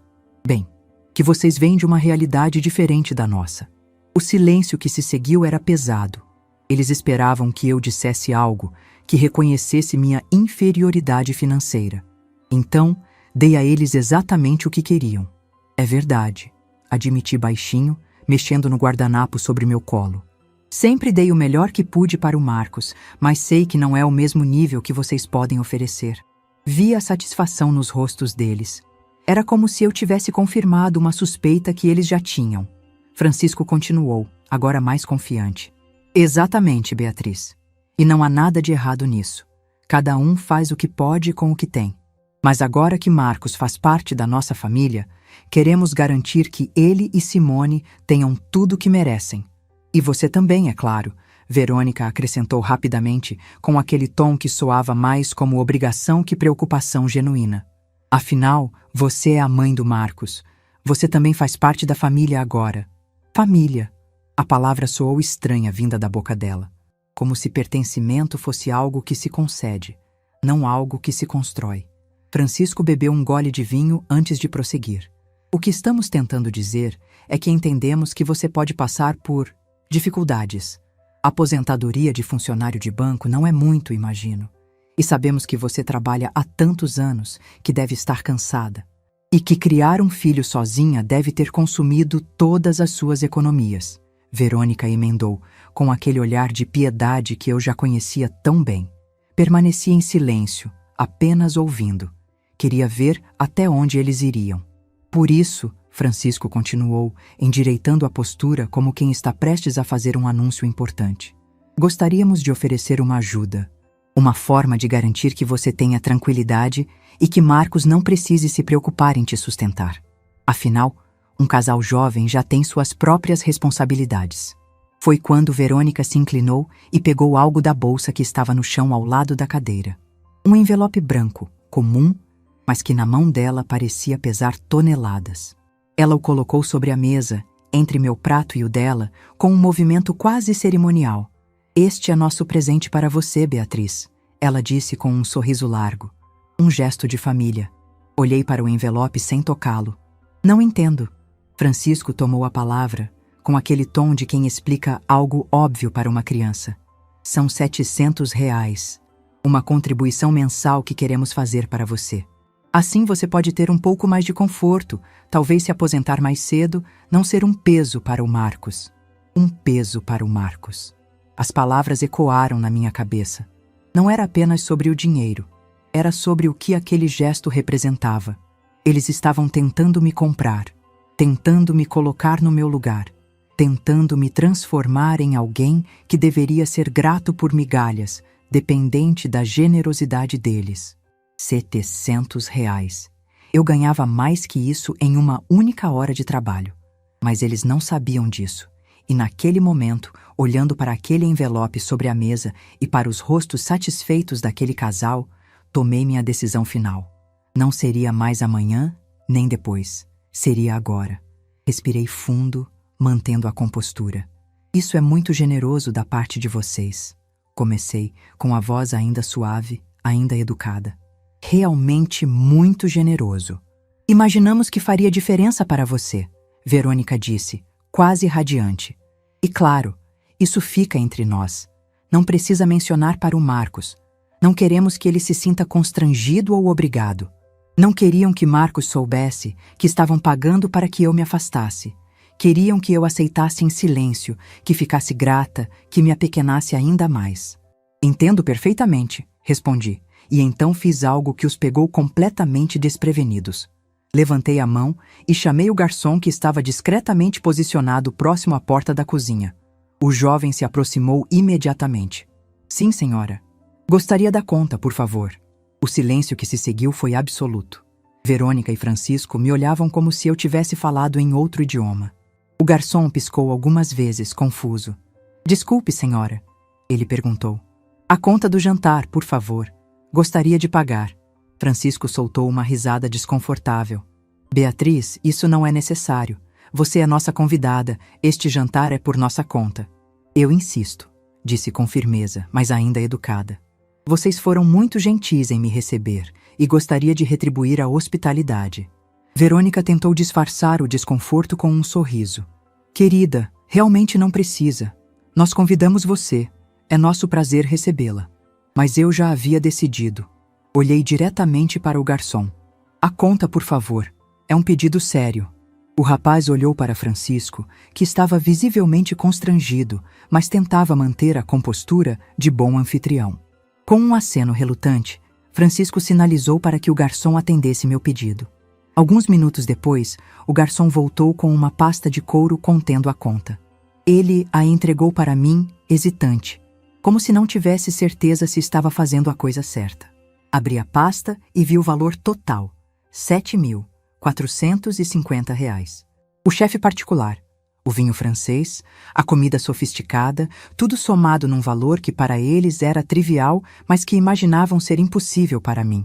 vocês vêm de uma realidade diferente da nossa. O silêncio que se seguiu era pesado. Eles esperavam que eu dissesse algo, que reconhecesse minha inferioridade financeira. Então, dei a eles exatamente o que queriam. É verdade, admiti baixinho, mexendo no guardanapo sobre meu colo. Sempre dei o melhor que pude para o Marcos, mas sei que não é o mesmo nível que vocês podem oferecer. Vi a satisfação nos rostos deles. Era como se eu tivesse confirmado uma suspeita que eles já tinham. Francisco continuou, agora mais confiante. Exatamente, Beatriz. E não há nada de errado nisso. Cada um faz o que pode com o que tem. Mas agora que Marcos faz parte da nossa família, queremos garantir que ele e Simone tenham tudo o que merecem. E você também, é claro, Verônica acrescentou rapidamente, com aquele tom que soava mais como obrigação que preocupação genuína. Afinal, você é a mãe do Marcos. Você também faz parte da família agora. Família. A palavra soou estranha vinda da boca dela, como se pertencimento fosse algo que se concede, não algo que se constrói. Francisco bebeu um gole de vinho antes de prosseguir. O que estamos tentando dizer é que entendemos que você pode passar por dificuldades. A aposentadoria de funcionário de banco não é muito, imagino. E sabemos que você trabalha há tantos anos que deve estar cansada. E que criar um filho sozinha deve ter consumido todas as suas economias. Verônica emendou, com aquele olhar de piedade que eu já conhecia tão bem. Permaneci em silêncio, apenas ouvindo. Queria ver até onde eles iriam. Por isso, Francisco continuou, endireitando a postura como quem está prestes a fazer um anúncio importante. Gostaríamos de oferecer uma ajuda, uma forma de garantir que você tenha tranquilidade e que Marcos não precise se preocupar em te sustentar. Afinal, um casal jovem já tem suas próprias responsabilidades. Foi quando Verônica se inclinou e pegou algo da bolsa que estava no chão ao lado da cadeira. Um envelope branco, comum, mas que na mão dela parecia pesar toneladas. Ela o colocou sobre a mesa, entre meu prato e o dela, com um movimento quase cerimonial. Este é nosso presente para você, Beatriz, ela disse com um sorriso largo. Um gesto de família. Olhei para o envelope sem tocá-lo. Não entendo. Francisco tomou a palavra, com aquele tom de quem explica algo óbvio para uma criança. São R$700, uma contribuição mensal que queremos fazer para você. Assim você pode ter um pouco mais de conforto, talvez se aposentar mais cedo, não ser um peso para o Marcos. Um peso para o Marcos. As palavras ecoaram na minha cabeça. Não era apenas sobre o dinheiro. Era sobre o que aquele gesto representava. Eles estavam tentando me comprar, tentando me colocar no meu lugar, tentando me transformar em alguém que deveria ser grato por migalhas, dependente da generosidade deles. R$ 700. Eu ganhava mais que isso em uma única hora de trabalho. Mas eles não sabiam disso. E naquele momento, olhando para aquele envelope sobre a mesa e para os rostos satisfeitos daquele casal, tomei minha decisão final. Não seria mais amanhã, nem depois. Seria agora. Respirei fundo, mantendo a compostura. Isso é muito generoso da parte de vocês. Comecei, com a voz ainda suave, ainda educada. Realmente muito generoso. Imaginamos que faria diferença para você, Verônica disse, quase radiante. E claro, isso fica entre nós. Não precisa mencionar para o Marcos. Não queremos que ele se sinta constrangido ou obrigado. Não queriam que Marcos soubesse que estavam pagando para que eu me afastasse. Queriam que eu aceitasse em silêncio, que ficasse grata, que me apequenasse ainda mais. Entendo perfeitamente, respondi, e então fiz algo que os pegou completamente desprevenidos. Levantei a mão e chamei o garçom que estava discretamente posicionado próximo à porta da cozinha. O jovem se aproximou imediatamente. Sim, senhora. Gostaria da conta, por favor. O silêncio que se seguiu foi absoluto. Verônica e Francisco me olhavam como se eu tivesse falado em outro idioma. O garçom piscou algumas vezes, confuso. Desculpe, senhora. Ele perguntou. A conta do jantar, por favor. Gostaria de pagar. Francisco soltou uma risada desconfortável. Beatriz, isso não é necessário. Você é nossa convidada. Este jantar é por nossa conta. Eu insisto, disse com firmeza, mas ainda educada. Vocês foram muito gentis em me receber e gostaria de retribuir a hospitalidade. Verônica tentou disfarçar o desconforto com um sorriso. Querida, realmente não precisa. Nós convidamos você. É nosso prazer recebê-la. Mas eu já havia decidido. Olhei diretamente para o garçom. A conta, por favor. É um pedido sério. O rapaz olhou para Francisco, que estava visivelmente constrangido, mas tentava manter a compostura de bom anfitrião. Com um aceno relutante, Francisco sinalizou para que o garçom atendesse meu pedido. Alguns minutos depois, o garçom voltou com uma pasta de couro contendo a conta. Ele a entregou para mim, hesitante, como se não tivesse certeza se estava fazendo a coisa certa. Abri a pasta e vi o valor total, R$ 7.450. O chefe particular, o vinho francês, a comida sofisticada, tudo somado num valor que para eles era trivial, mas que imaginavam ser impossível para mim.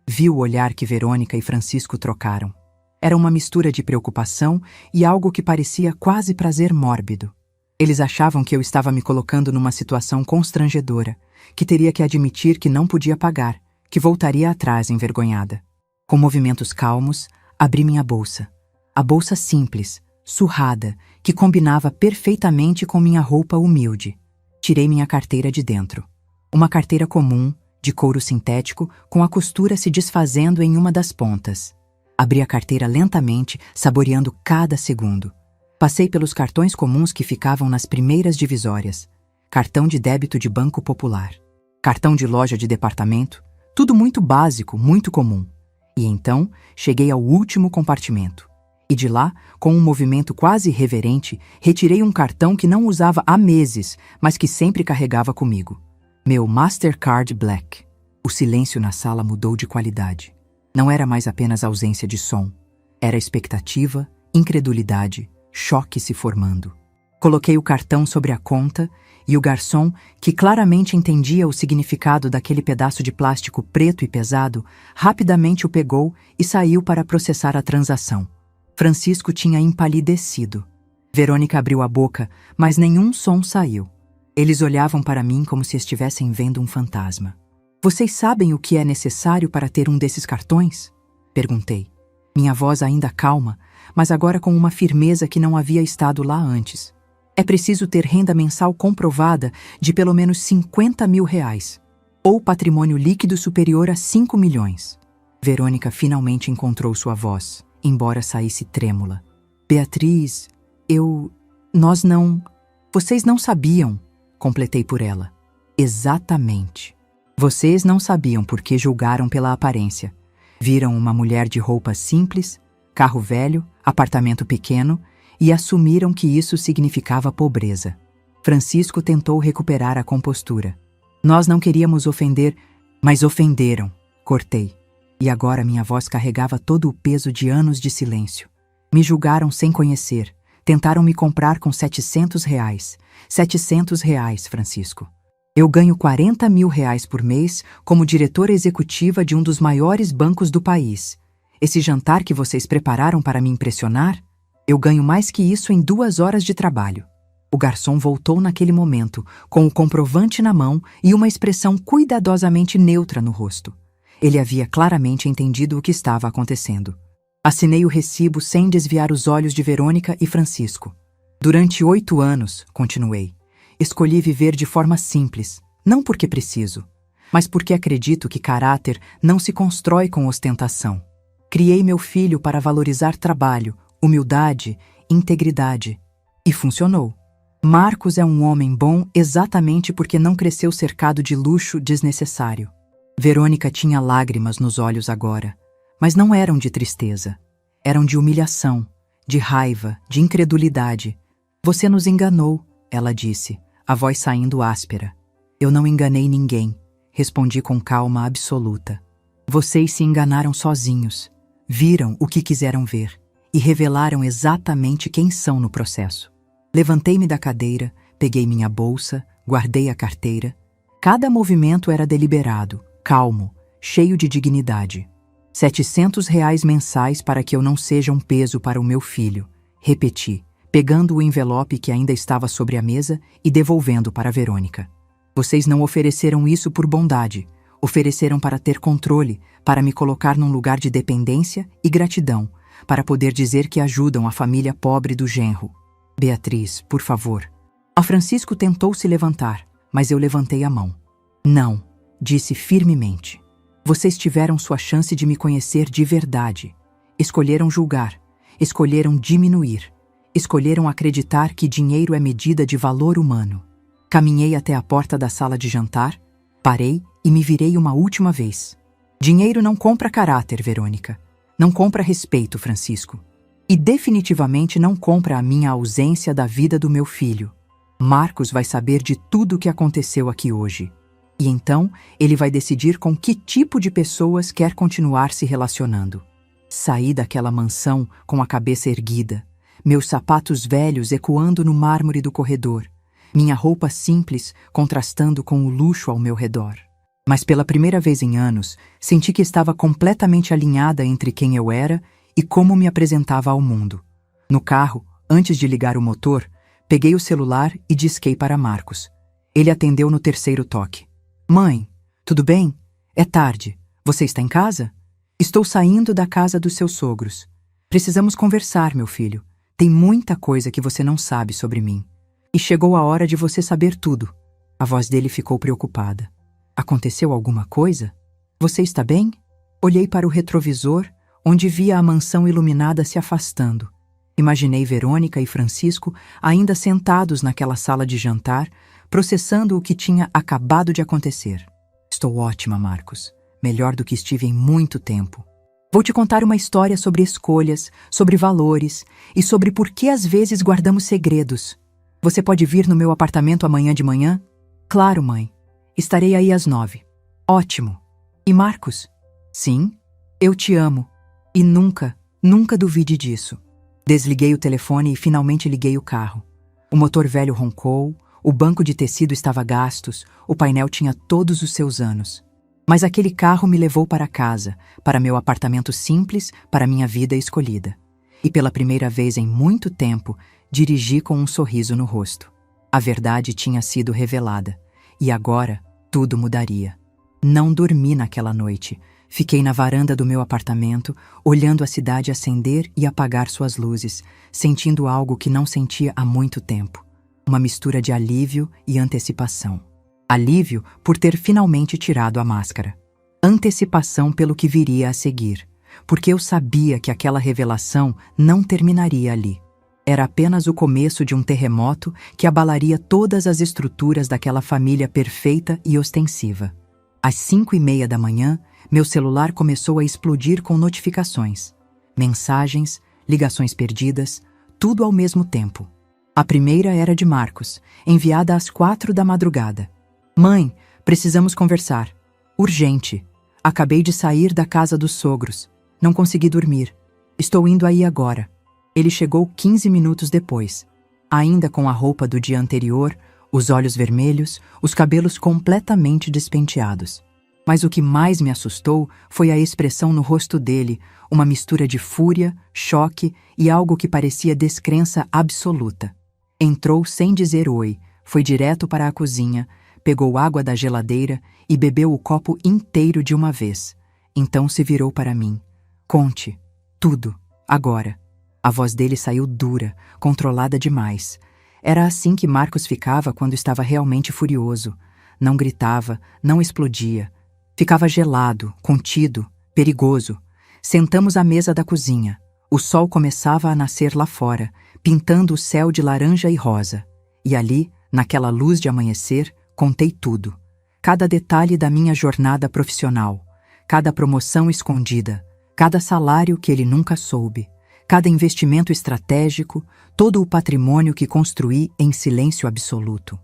Vi o olhar que Verônica e Francisco trocaram. Era uma mistura de preocupação e algo que parecia quase prazer mórbido. Eles achavam que eu estava me colocando numa situação constrangedora, que teria que admitir que não podia pagar, que voltaria atrás envergonhada. Com movimentos calmos, abri minha bolsa. A bolsa simples, surrada, que combinava perfeitamente com minha roupa humilde. Tirei minha carteira de dentro. Uma carteira comum, de couro sintético, com a costura se desfazendo em uma das pontas. Abri a carteira lentamente, saboreando cada segundo. Passei pelos cartões comuns que ficavam nas primeiras divisórias. Cartão de débito de Banco Popular. Cartão de loja de departamento. Tudo muito básico, muito comum. E então, cheguei ao último compartimento. E de lá, com um movimento quase reverente, retirei um cartão que não usava há meses, mas que sempre carregava comigo. Meu Mastercard Black. O silêncio na sala mudou de qualidade. Não era mais apenas ausência de som. Era expectativa, incredulidade, choque se formando. Coloquei o cartão sobre a conta e o garçom, que claramente entendia o significado daquele pedaço de plástico preto e pesado, rapidamente o pegou e saiu para processar a transação. Francisco tinha empalidecido. Verônica abriu a boca, mas nenhum som saiu. Eles olhavam para mim como se estivessem vendo um fantasma. Vocês sabem o que é necessário para ter um desses cartões? Perguntei. Minha voz ainda calma, mas agora com uma firmeza que não havia estado lá antes. É preciso ter renda mensal comprovada de pelo menos R$ 50 mil, ou patrimônio líquido superior a 5 milhões. Verônica finalmente encontrou sua voz, embora saísse trêmula. Beatriz, Vocês não sabiam. completei por ela. Exatamente. Vocês não sabiam por que julgaram pela aparência. Viram uma mulher de roupas simples, carro velho, apartamento pequeno e assumiram que isso significava pobreza. Francisco tentou recuperar a compostura. Nós não queríamos ofender, mas ofenderam. Cortei. E agora minha voz carregava todo o peso de anos de silêncio. Me julgaram sem conhecer. Tentaram me comprar com R$ 700. R$ 700, Francisco. Eu ganho R$ 40 mil por mês como diretora executiva de um dos maiores bancos do país. Esse jantar que vocês prepararam para me impressionar? Eu ganho mais que isso em 2 horas de trabalho. O garçom voltou naquele momento, com o comprovante na mão e uma expressão cuidadosamente neutra no rosto. Ele havia claramente entendido o que estava acontecendo. Assinei o recibo sem desviar os olhos de Verônica e Francisco. Durante 8 anos, continuei, escolhi viver de forma simples, não porque preciso, mas porque acredito que caráter não se constrói com ostentação. Criei meu filho para valorizar trabalho, humildade, integridade. E funcionou. Marcos é um homem bom exatamente porque não cresceu cercado de luxo desnecessário. Verônica tinha lágrimas nos olhos agora, mas não eram de tristeza. Eram de humilhação, de raiva, de incredulidade. Você nos enganou, ela disse, a voz saindo áspera. Eu não enganei ninguém, respondi com calma absoluta. Vocês se enganaram sozinhos, viram o que quiseram ver e revelaram exatamente quem são no processo. Levantei-me da cadeira, peguei minha bolsa, guardei a carteira. Cada movimento era deliberado, calmo, cheio de dignidade. R$ 700 mensais para que eu não seja um peso para o meu filho, repeti, pegando o envelope que ainda estava sobre a mesa e devolvendo para Verônica. Vocês não ofereceram isso por bondade, ofereceram para ter controle, para me colocar num lugar de dependência e gratidão, para poder dizer que ajudam a família pobre do genro. Beatriz, por favor. A Francisco tentou se levantar, mas eu levantei a mão. Não, disse firmemente. Vocês tiveram sua chance de me conhecer de verdade. Escolheram julgar, escolheram diminuir, escolheram acreditar que dinheiro é medida de valor humano. Caminhei até a porta da sala de jantar, parei e me virei uma última vez. Dinheiro não compra caráter, Verônica. Não compra respeito, Francisco. E definitivamente não compra a minha ausência da vida do meu filho. Marcos vai saber de tudo o que aconteceu aqui hoje. E então ele vai decidir com que tipo de pessoas quer continuar se relacionando. Saí daquela mansão com a cabeça erguida, meus sapatos velhos ecoando no mármore do corredor, minha roupa simples contrastando com o luxo ao meu redor. Mas pela primeira vez em anos, senti que estava completamente alinhada entre quem eu era e como me apresentava ao mundo. No carro, antes de ligar o motor, peguei o celular e disquei para Marcos. Ele atendeu no 3º toque. Mãe, tudo bem? É tarde. Você está em casa? Estou saindo da casa dos seus sogros. Precisamos conversar, meu filho. Tem muita coisa que você não sabe sobre mim. E chegou a hora de você saber tudo. A voz dele ficou preocupada. Aconteceu alguma coisa? Você está bem? Olhei para o retrovisor, onde via a mansão iluminada se afastando. Imaginei Verônica e Francisco ainda sentados naquela sala de jantar, processando o que tinha acabado de acontecer. Estou ótima, Marcos. Melhor do que estive em muito tempo. Vou te contar uma história sobre escolhas, sobre valores e sobre por que às vezes guardamos segredos. Você pode vir no meu apartamento amanhã de manhã? Claro, mãe. Estarei aí às 9. Ótimo. E Marcos? Sim, eu te amo. E nunca, nunca duvide disso. Desliguei o telefone e finalmente liguei o carro. O motor velho roncou, o banco de tecido estava gastos, o painel tinha todos os seus anos. Mas aquele carro me levou para casa, para meu apartamento simples, para minha vida escolhida. E pela primeira vez em muito tempo, dirigi com um sorriso no rosto. A verdade tinha sido revelada, e agora tudo mudaria. Não dormi naquela noite. Fiquei na varanda do meu apartamento, olhando a cidade acender e apagar suas luzes, sentindo algo que não sentia há muito tempo. Uma mistura de alívio e antecipação. Alívio por ter finalmente tirado a máscara. Antecipação pelo que viria a seguir, porque eu sabia que aquela revelação não terminaria ali. Era apenas o começo de um terremoto que abalaria todas as estruturas daquela família perfeita e ostensiva. Às 5:30 da manhã, meu celular começou a explodir com notificações. Mensagens, ligações perdidas, tudo ao mesmo tempo. A primeira era de Marcos, enviada às 4 da madrugada. Mãe, precisamos conversar. Urgente. Acabei de sair da casa dos sogros. Não consegui dormir. Estou indo aí agora. Ele chegou 15 minutos depois, ainda com a roupa do dia anterior, os olhos vermelhos, os cabelos completamente despenteados. Mas o que mais me assustou foi a expressão no rosto dele, uma mistura de fúria, choque e algo que parecia descrença absoluta. Entrou sem dizer oi, foi direto para a cozinha, pegou água da geladeira e bebeu o copo inteiro de uma vez. Então se virou para mim. Conte. Tudo. Agora. A voz dele saiu dura, controlada demais. Era assim que Marcos ficava quando estava realmente furioso. Não gritava, não explodia. Ficava gelado, contido, perigoso. Sentamos à mesa da cozinha. O sol começava a nascer lá fora, pintando o céu de laranja e rosa. E ali, naquela luz de amanhecer, contei tudo. Cada detalhe da minha jornada profissional. Cada promoção escondida. Cada salário que ele nunca soube. Cada investimento estratégico, todo o patrimônio que construí em silêncio absoluto.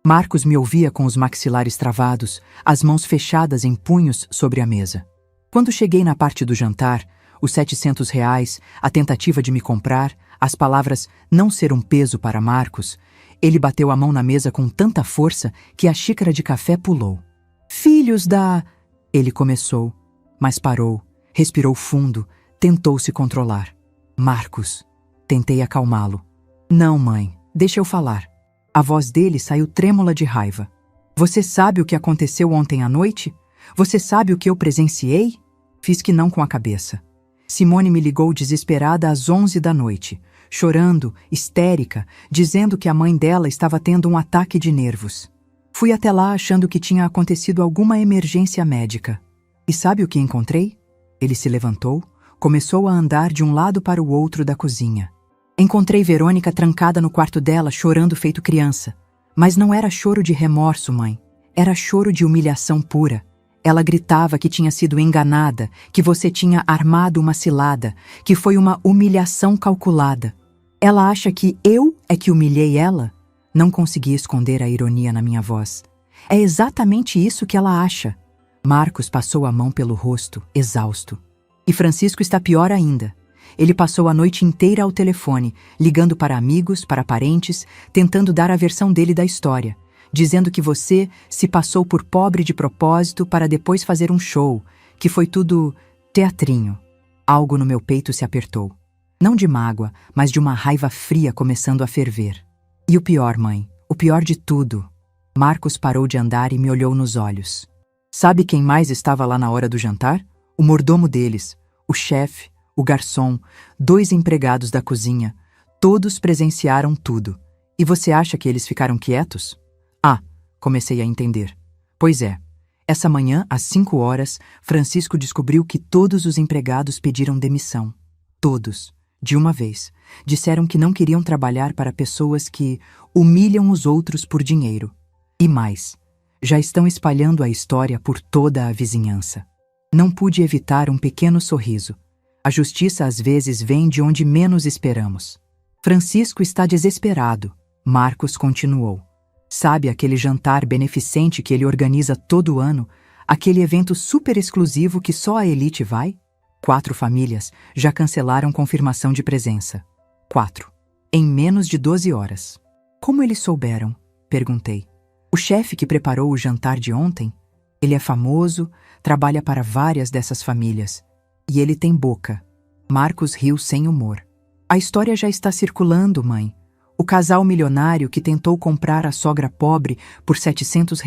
Marcos me ouvia com os maxilares travados, as mãos fechadas em punhos sobre a mesa. Quando cheguei na parte do jantar, os R$ 700, a tentativa de me comprar, as palavras não ser um peso para Marcos, ele bateu a mão na mesa com tanta força que a xícara de café pulou. Filhos da... Ele começou, mas parou, respirou fundo, tentou se controlar. Marcos. Tentei acalmá-lo. Não, mãe, deixa eu falar. A voz dele saiu trêmula de raiva. Você sabe o que aconteceu ontem à noite? Você sabe o que eu presenciei? Fiz que não com a cabeça. Simone me ligou desesperada às 11 da noite, chorando, histérica, dizendo que a mãe dela estava tendo um ataque de nervos. Fui até lá achando que tinha acontecido alguma emergência médica. E sabe o que encontrei? Ele se levantou, começou a andar de um lado para o outro da cozinha. Encontrei Verônica trancada no quarto dela, chorando feito criança. Mas não era choro de remorso, mãe. Era choro de humilhação pura. Ela gritava que tinha sido enganada, que você tinha armado uma cilada, que foi uma humilhação calculada. Ela acha que eu é que humilhei ela? Não consegui esconder a ironia na minha voz. É exatamente isso que ela acha. Marcos passou a mão pelo rosto, exausto. E Francisco está pior ainda. Ele passou a noite inteira ao telefone, ligando para amigos, para parentes, tentando dar a versão dele da história, dizendo que você se passou por pobre de propósito para depois fazer um show, que foi tudo teatrinho. Algo no meu peito se apertou. Não de mágoa, mas de uma raiva fria começando a ferver. E o pior, mãe, o pior de tudo. Marcos parou de andar e me olhou nos olhos. Sabe quem mais estava lá na hora do jantar? O mordomo deles, o chefe, o garçom, 2 empregados da cozinha, todos presenciaram tudo. E você acha que eles ficaram quietos? Ah, comecei a entender. Pois é, essa manhã, às 5 horas, Francisco descobriu que todos os empregados pediram demissão. Todos, de uma vez, disseram que não queriam trabalhar para pessoas que humilham os outros por dinheiro. E mais, já estão espalhando a história por toda a vizinhança. Não pude evitar um pequeno sorriso. A justiça às vezes vem de onde menos esperamos. Francisco está desesperado. Marcos continuou. Sabe aquele jantar beneficente que ele organiza todo ano? Aquele evento super exclusivo que só a elite vai? 4 famílias já cancelaram confirmação de presença. 4. Em menos de 12 horas. Como eles souberam? Perguntei. O chefe que preparou o jantar de ontem? Ele é famoso, trabalha para várias dessas famílias. E ele tem boca. Marcos riu sem humor. A história já está circulando, mãe. O casal milionário que tentou comprar a sogra pobre por R$ 700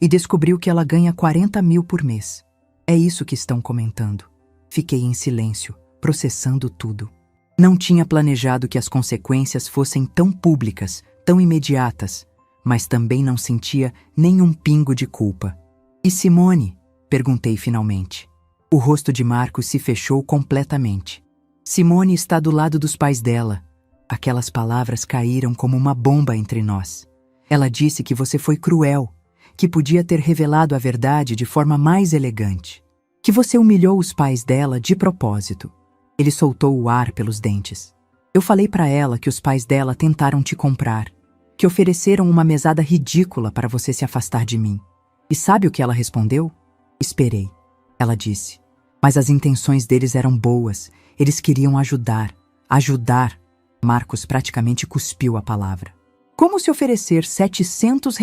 e descobriu que ela ganha 40 mil por mês. É isso que estão comentando. Fiquei em silêncio, processando tudo. Não tinha planejado que as consequências fossem tão públicas, tão imediatas, mas também não sentia nenhum pingo de culpa. E Simone? Perguntei finalmente. O rosto de Marcos se fechou completamente. Simone está do lado dos pais dela. Aquelas palavras caíram como uma bomba entre nós. Ela disse que você foi cruel, que podia ter revelado a verdade de forma mais elegante, que você humilhou os pais dela de propósito. Ele soltou o ar pelos dentes. Eu falei para ela que os pais dela tentaram te comprar, que ofereceram uma mesada ridícula para você se afastar de mim. E sabe o que ela respondeu? Esperei. Ela disse. Mas as intenções deles eram boas. Eles queriam ajudar. Ajudar. Marcos praticamente cuspiu a palavra. Como se oferecer R$ 700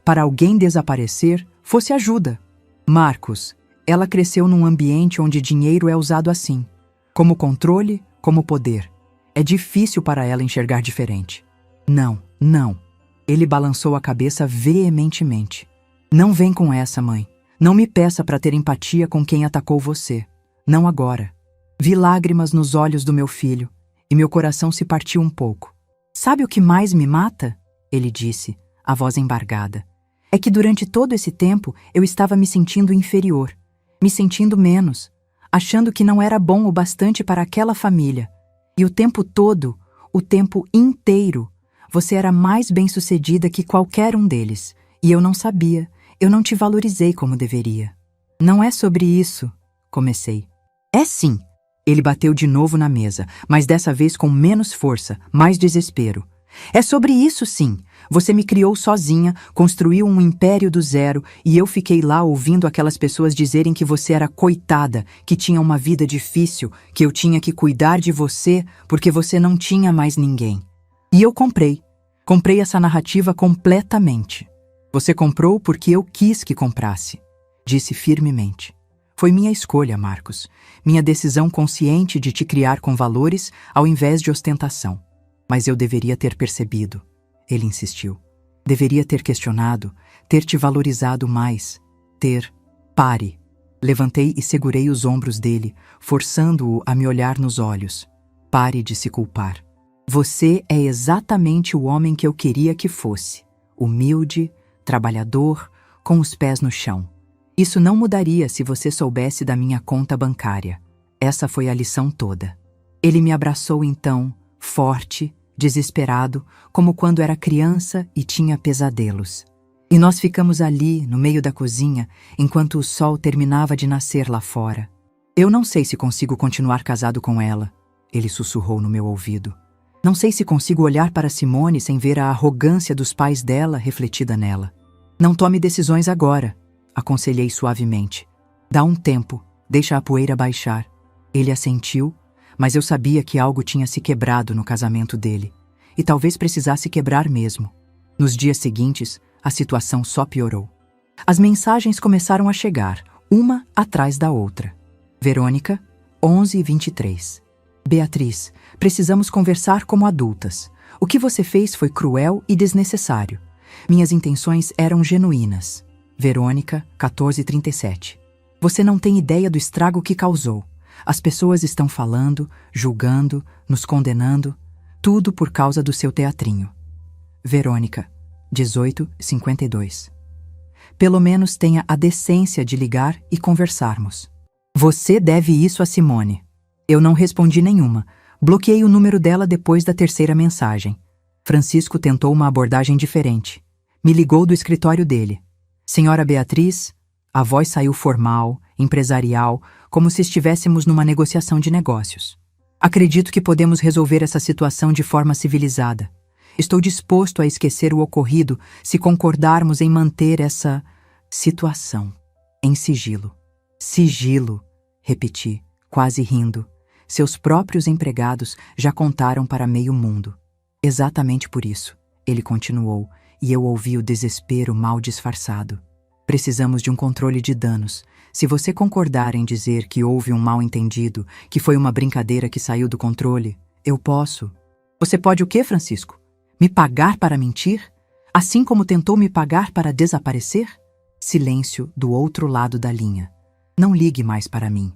para alguém desaparecer fosse ajuda. Marcos, ela cresceu num ambiente onde dinheiro é usado assim. Como controle, como poder. É difícil para ela enxergar diferente. Não, não. Ele balançou a cabeça veementemente. Não vem com essa, mãe. Não me peça para ter empatia com quem atacou você. Não agora. Vi lágrimas nos olhos do meu filho e meu coração se partiu um pouco. Sabe o que mais me mata? Ele disse, a voz embargada. É que durante todo esse tempo eu estava me sentindo inferior, me sentindo menos, achando que não era bom o bastante para aquela família. E o tempo todo, o tempo inteiro, você era mais bem-sucedida que qualquer um deles. E eu não sabia, eu não te valorizei como deveria. Não é sobre isso, comecei. É sim. Ele bateu de novo na mesa, mas dessa vez com menos força, mais desespero. É sobre isso sim. Você me criou sozinha, construiu um império do zero e eu fiquei lá ouvindo aquelas pessoas dizerem que você era coitada, que tinha uma vida difícil, que eu tinha que cuidar de você porque você não tinha mais ninguém. E eu comprei. Comprei essa narrativa completamente. Você comprou porque eu quis que comprasse, disse firmemente. Foi minha escolha, Marcos. Minha decisão consciente de te criar com valores ao invés de ostentação. Mas eu deveria ter percebido. Ele insistiu. Deveria ter questionado, ter te valorizado mais. Pare. Levantei e segurei os ombros dele, forçando-o a me olhar nos olhos. Pare de se culpar. Você é exatamente o homem que eu queria que fosse. Humilde, trabalhador, com os pés no chão. Isso não mudaria se você soubesse da minha conta bancária. Essa foi a lição toda. Ele me abraçou então, forte, desesperado, como quando era criança e tinha pesadelos. E nós ficamos ali, no meio da cozinha, enquanto o sol terminava de nascer lá fora. Eu não sei se consigo continuar casado com ela, ele sussurrou no meu ouvido. Não sei se consigo olhar para Simone sem ver a arrogância dos pais dela refletida nela. Não tome decisões agora, aconselhei suavemente. Dá um tempo, deixa a poeira baixar. Ele assentiu, mas eu sabia que algo tinha se quebrado no casamento dele, e talvez precisasse quebrar mesmo. Nos dias seguintes, a situação só piorou. As mensagens começaram a chegar, uma atrás da outra. Verônica, 11h23. Beatriz, precisamos conversar como adultas. O que você fez foi cruel e desnecessário. Minhas intenções eram genuínas. Verônica, 14h37. Você não tem ideia do estrago que causou. As pessoas estão falando, julgando, nos condenando, tudo por causa do seu teatrinho. Verônica, 18h52. Pelo menos tenha a decência de ligar e conversarmos. Você deve isso a Simone. Eu não respondi nenhuma. Bloqueei o número dela depois da terceira mensagem. Francisco tentou uma abordagem diferente. Me ligou do escritório dele. Senhora Beatriz, a voz saiu formal, empresarial, como se estivéssemos numa negociação de negócios. Acredito que podemos resolver essa situação de forma civilizada. Estou disposto a esquecer o ocorrido se concordarmos em manter essa situação em sigilo. Sigilo, repeti, quase rindo. Seus próprios empregados já contaram para meio mundo. Exatamente por isso, ele continuou, e eu ouvi o desespero mal disfarçado. Precisamos de um controle de danos. Se você concordar em dizer que houve um mal-entendido, que foi uma brincadeira que saiu do controle, eu posso. Você pode o quê, Francisco? Me pagar para mentir? Assim como tentou me pagar para desaparecer? Silêncio do outro lado da linha. Não ligue mais para mim,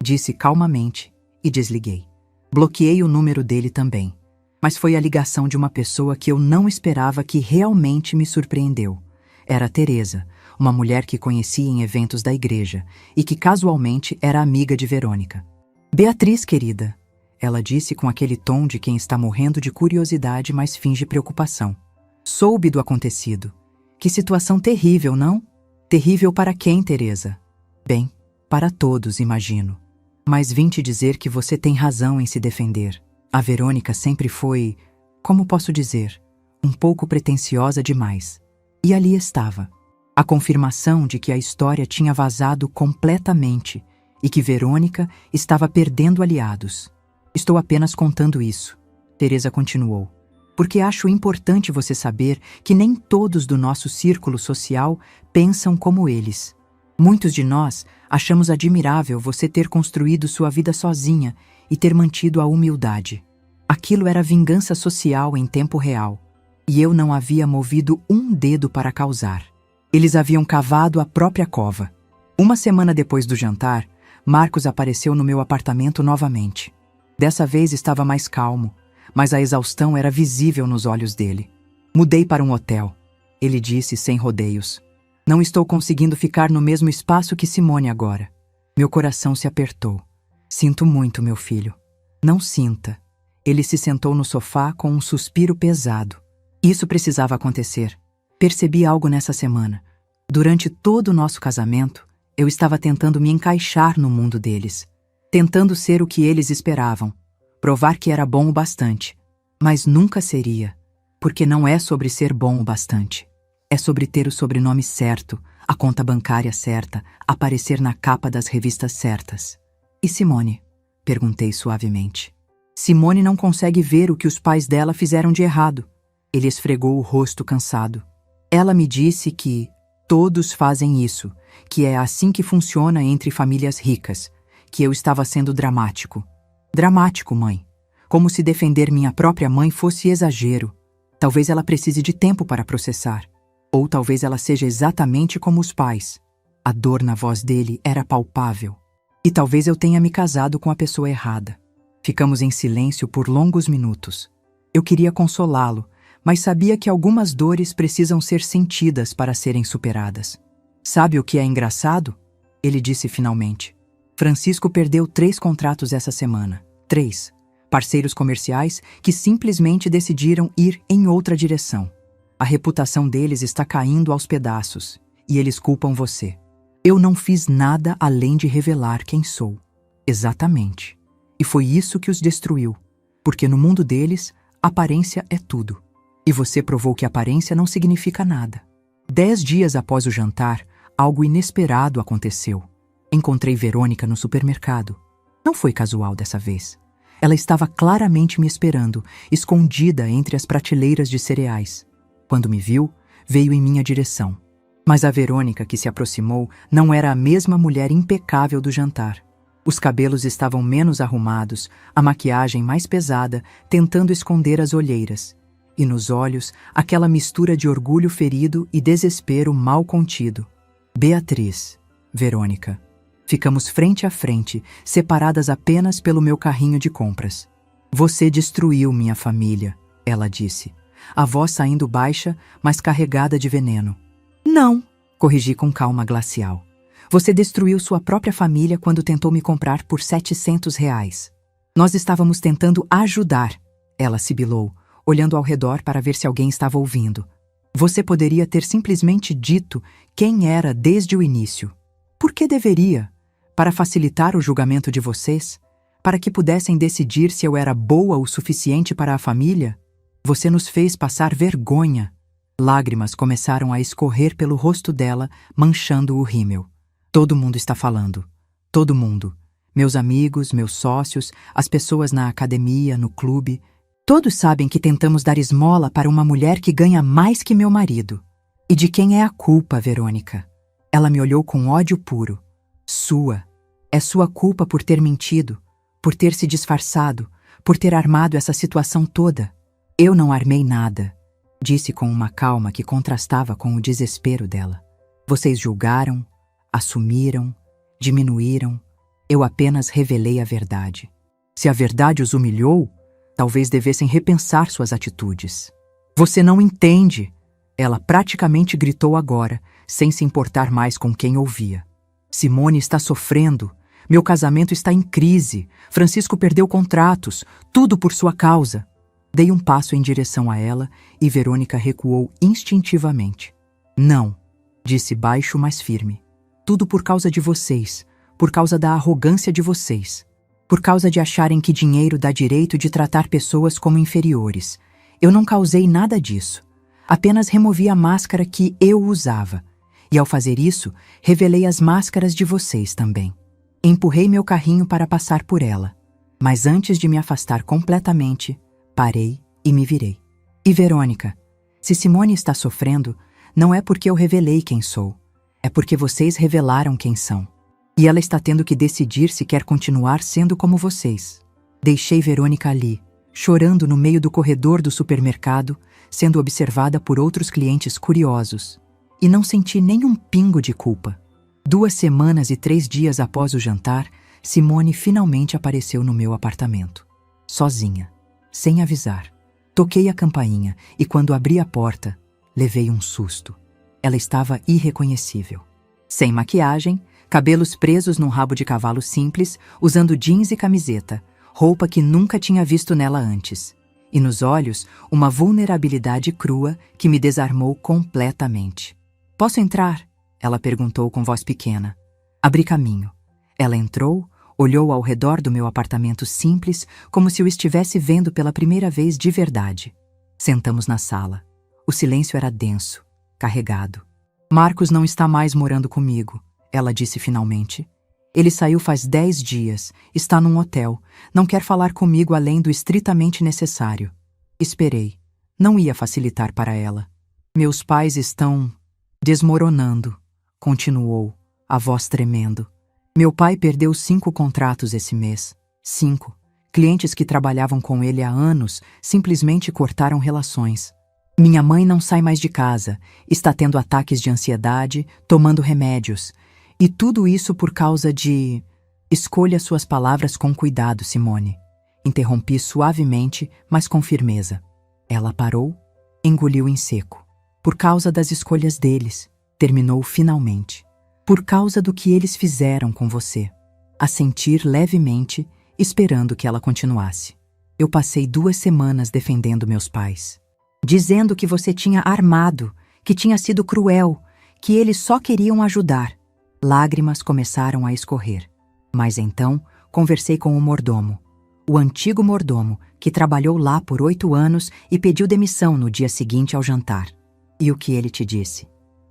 disse calmamente e desliguei. Bloqueei o número dele também, mas foi a ligação de uma pessoa que eu não esperava que realmente me surpreendeu. Era Teresa, uma mulher que conhecia em eventos da igreja e que casualmente era amiga de Verônica. Beatriz, querida. ela disse com aquele tom de quem está morrendo de curiosidade, mas finge preocupação. Soube do acontecido. Que situação terrível, não? Terrível para quem, Teresa? Bem, para todos, imagino. Mas vim te dizer que você tem razão em se defender. A Verônica sempre foi, como posso dizer, um pouco pretensiosa demais. E ali estava, a confirmação de que a história tinha vazado completamente e que Verônica estava perdendo aliados. Estou apenas contando isso, Teresa continuou, porque acho importante você saber que nem todos do nosso círculo social pensam como eles. Muitos de nós achamos admirável você ter construído sua vida sozinha e ter mantido a humildade. Aquilo era vingança social em tempo real, e eu não havia movido um dedo para causar. Eles haviam cavado a própria cova. Uma semana depois do jantar, Marcos apareceu no meu apartamento novamente. Dessa vez estava mais calmo, mas a exaustão era visível nos olhos dele. Mudei para um hotel, ele disse sem rodeios. Não estou conseguindo ficar no mesmo espaço que Simone agora. Meu coração se apertou. Sinto muito, meu filho. Não sinta. Ele se sentou no sofá com um suspiro pesado. Isso precisava acontecer. Percebi algo nessa semana. Durante todo o nosso casamento, eu estava tentando me encaixar no mundo deles. Tentando ser o que eles esperavam. Provar que era bom o bastante. Mas nunca seria. Porque não é sobre ser bom o bastante. É sobre ter o sobrenome certo, a conta bancária certa, aparecer na capa das revistas certas. E Simone? Perguntei suavemente. Simone não consegue ver o que os pais dela fizeram de errado. Ele esfregou o rosto cansado. Ela me disse que todos fazem isso, que é assim que funciona entre famílias ricas, que eu estava sendo dramático. Dramático, mãe. Como se defender minha própria mãe fosse exagero. Talvez ela precise de tempo para processar. Ou talvez ela seja exatamente como os pais. A dor na voz dele era palpável. E talvez eu tenha me casado com a pessoa errada. Ficamos em silêncio por longos minutos. Eu queria consolá-lo, mas sabia que algumas dores precisam ser sentidas para serem superadas. Sabe o que é engraçado? Ele disse finalmente. Francisco perdeu 3 contratos essa semana. 3. Parceiros comerciais que simplesmente decidiram ir em outra direção. A reputação deles está caindo aos pedaços, e eles culpam você. Eu não fiz nada além de revelar quem sou. Exatamente. E foi isso que os destruiu, porque no mundo deles, aparência é tudo. E você provou que aparência não significa nada. 10 dias após o jantar, algo inesperado aconteceu. Encontrei Verônica no supermercado. Não foi casual dessa vez. Ela estava claramente me esperando, escondida entre as prateleiras de cereais. Quando me viu, veio em minha direção. Mas a Verônica que se aproximou não era a mesma mulher impecável do jantar. Os cabelos estavam menos arrumados, a maquiagem mais pesada, tentando esconder as olheiras. E nos olhos, aquela mistura de orgulho ferido e desespero mal contido. Beatriz, Verônica. Ficamos frente a frente, separadas apenas pelo meu carrinho de compras. Você destruiu minha família, ela disse. A voz saindo baixa, mas carregada de veneno. Não, corrigi com calma glacial. Você destruiu sua própria família quando tentou me comprar por R$700. Nós estávamos tentando ajudar, ela sibilou, olhando ao redor para ver se alguém estava ouvindo. Você poderia ter simplesmente dito quem era desde o início. Por que deveria? Para facilitar o julgamento de vocês? Para que pudessem decidir se eu era boa o suficiente para a família? Você nos fez passar vergonha. Lágrimas começaram a escorrer pelo rosto dela, manchando o rímel. Todo mundo está falando. Todo mundo. Meus amigos, meus sócios, as pessoas na academia, no clube. Todos sabem que tentamos dar esmola para uma mulher que ganha mais que meu marido. E de quem é a culpa, Verônica? Ela me olhou com ódio puro. Sua. É sua culpa por ter mentido, por ter se disfarçado, por ter armado essa situação toda. Eu não armei nada, disse com uma calma que contrastava com o desespero dela. Vocês julgaram, assumiram, diminuíram. Eu apenas revelei a verdade. Se a verdade os humilhou, talvez devessem repensar suas atitudes. Você não entende, ela praticamente gritou agora, sem se importar mais com quem ouvia. Simone está sofrendo, Meu casamento está em crise. Francisco perdeu contratos. Tudo por sua causa. Dei um passo em direção a ela e Verônica recuou instintivamente. Não, disse baixo, mas firme. Tudo por causa de vocês. Por causa da arrogância de vocês. Por causa de acharem que dinheiro dá direito de tratar pessoas como inferiores. Eu não causei nada disso. Apenas removi a máscara que eu usava. E ao fazer isso, revelei as máscaras de vocês também. Empurrei meu carrinho para passar por ela. Mas antes de me afastar completamente, parei e me virei. E Verônica, se Simone está sofrendo, não é porque eu revelei quem sou. É porque vocês revelaram quem são. E ela está tendo que decidir se quer continuar sendo como vocês. Deixei Verônica ali, chorando no meio do corredor do supermercado, sendo observada por outros clientes curiosos. E não senti nenhum pingo de culpa. 2 semanas e 3 dias após o jantar, Simone finalmente apareceu no meu apartamento. Sozinha, sem avisar. Toquei a campainha e quando abri a porta, levei um susto. Ela estava irreconhecível. Sem maquiagem, cabelos presos num rabo de cavalo simples, usando jeans e camiseta, roupa que nunca tinha visto nela antes. E nos olhos, uma vulnerabilidade crua que me desarmou completamente. "Posso entrar?" ela perguntou com voz pequena. Abri caminho. Ela entrou, olhou ao redor do meu apartamento simples, como se o estivesse vendo pela primeira vez de verdade. Sentamos na sala. O silêncio era denso, carregado. "Marcos não está mais morando comigo", ela disse finalmente. "Ele saiu faz 10 dias, está num hotel, não quer falar comigo além do estritamente necessário." Esperei. Não ia facilitar para ela. "Meus pais estão desmoronando", continuou, a voz tremendo. "Meu pai perdeu 5 contratos esse mês. 5. Clientes que trabalhavam com ele há anos simplesmente cortaram relações. Minha mãe não sai mais de casa, está tendo ataques de ansiedade, tomando remédios. E tudo isso por causa de... Escolha suas palavras com cuidado, Simone." Interrompi suavemente, mas com firmeza. Ela parou, engoliu em seco. "Por causa das escolhas deles", terminou finalmente. "Por causa do que eles fizeram com você." Assentir levemente, esperando que ela continuasse. "Eu passei 2 semanas defendendo meus pais. Dizendo que você tinha armado, que tinha sido cruel, que eles só queriam ajudar." Lágrimas começaram a escorrer. Mas então, conversei com o mordomo. O antigo mordomo, que trabalhou lá por 8 anos e pediu demissão no dia seguinte ao jantar. "E o que ele te disse?"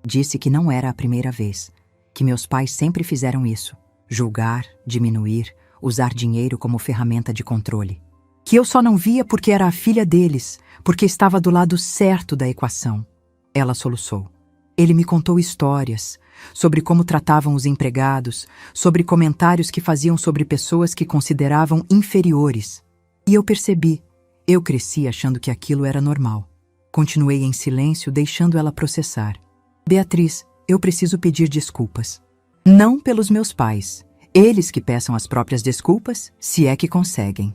"Disse que não era a primeira vez. Que meus pais sempre fizeram isso. Julgar, diminuir, usar dinheiro como ferramenta de controle. Que eu só não via porque era a filha deles, porque estava do lado certo da equação." Ela soluçou. "Ele me contou histórias sobre como tratavam os empregados, sobre comentários que faziam sobre pessoas que consideravam inferiores. E eu percebi. Eu cresci achando que aquilo era normal." Continuei em silêncio, deixando ela processar. "Beatriz, eu preciso pedir desculpas. Não pelos meus pais. Eles que peçam as próprias desculpas, se é que conseguem.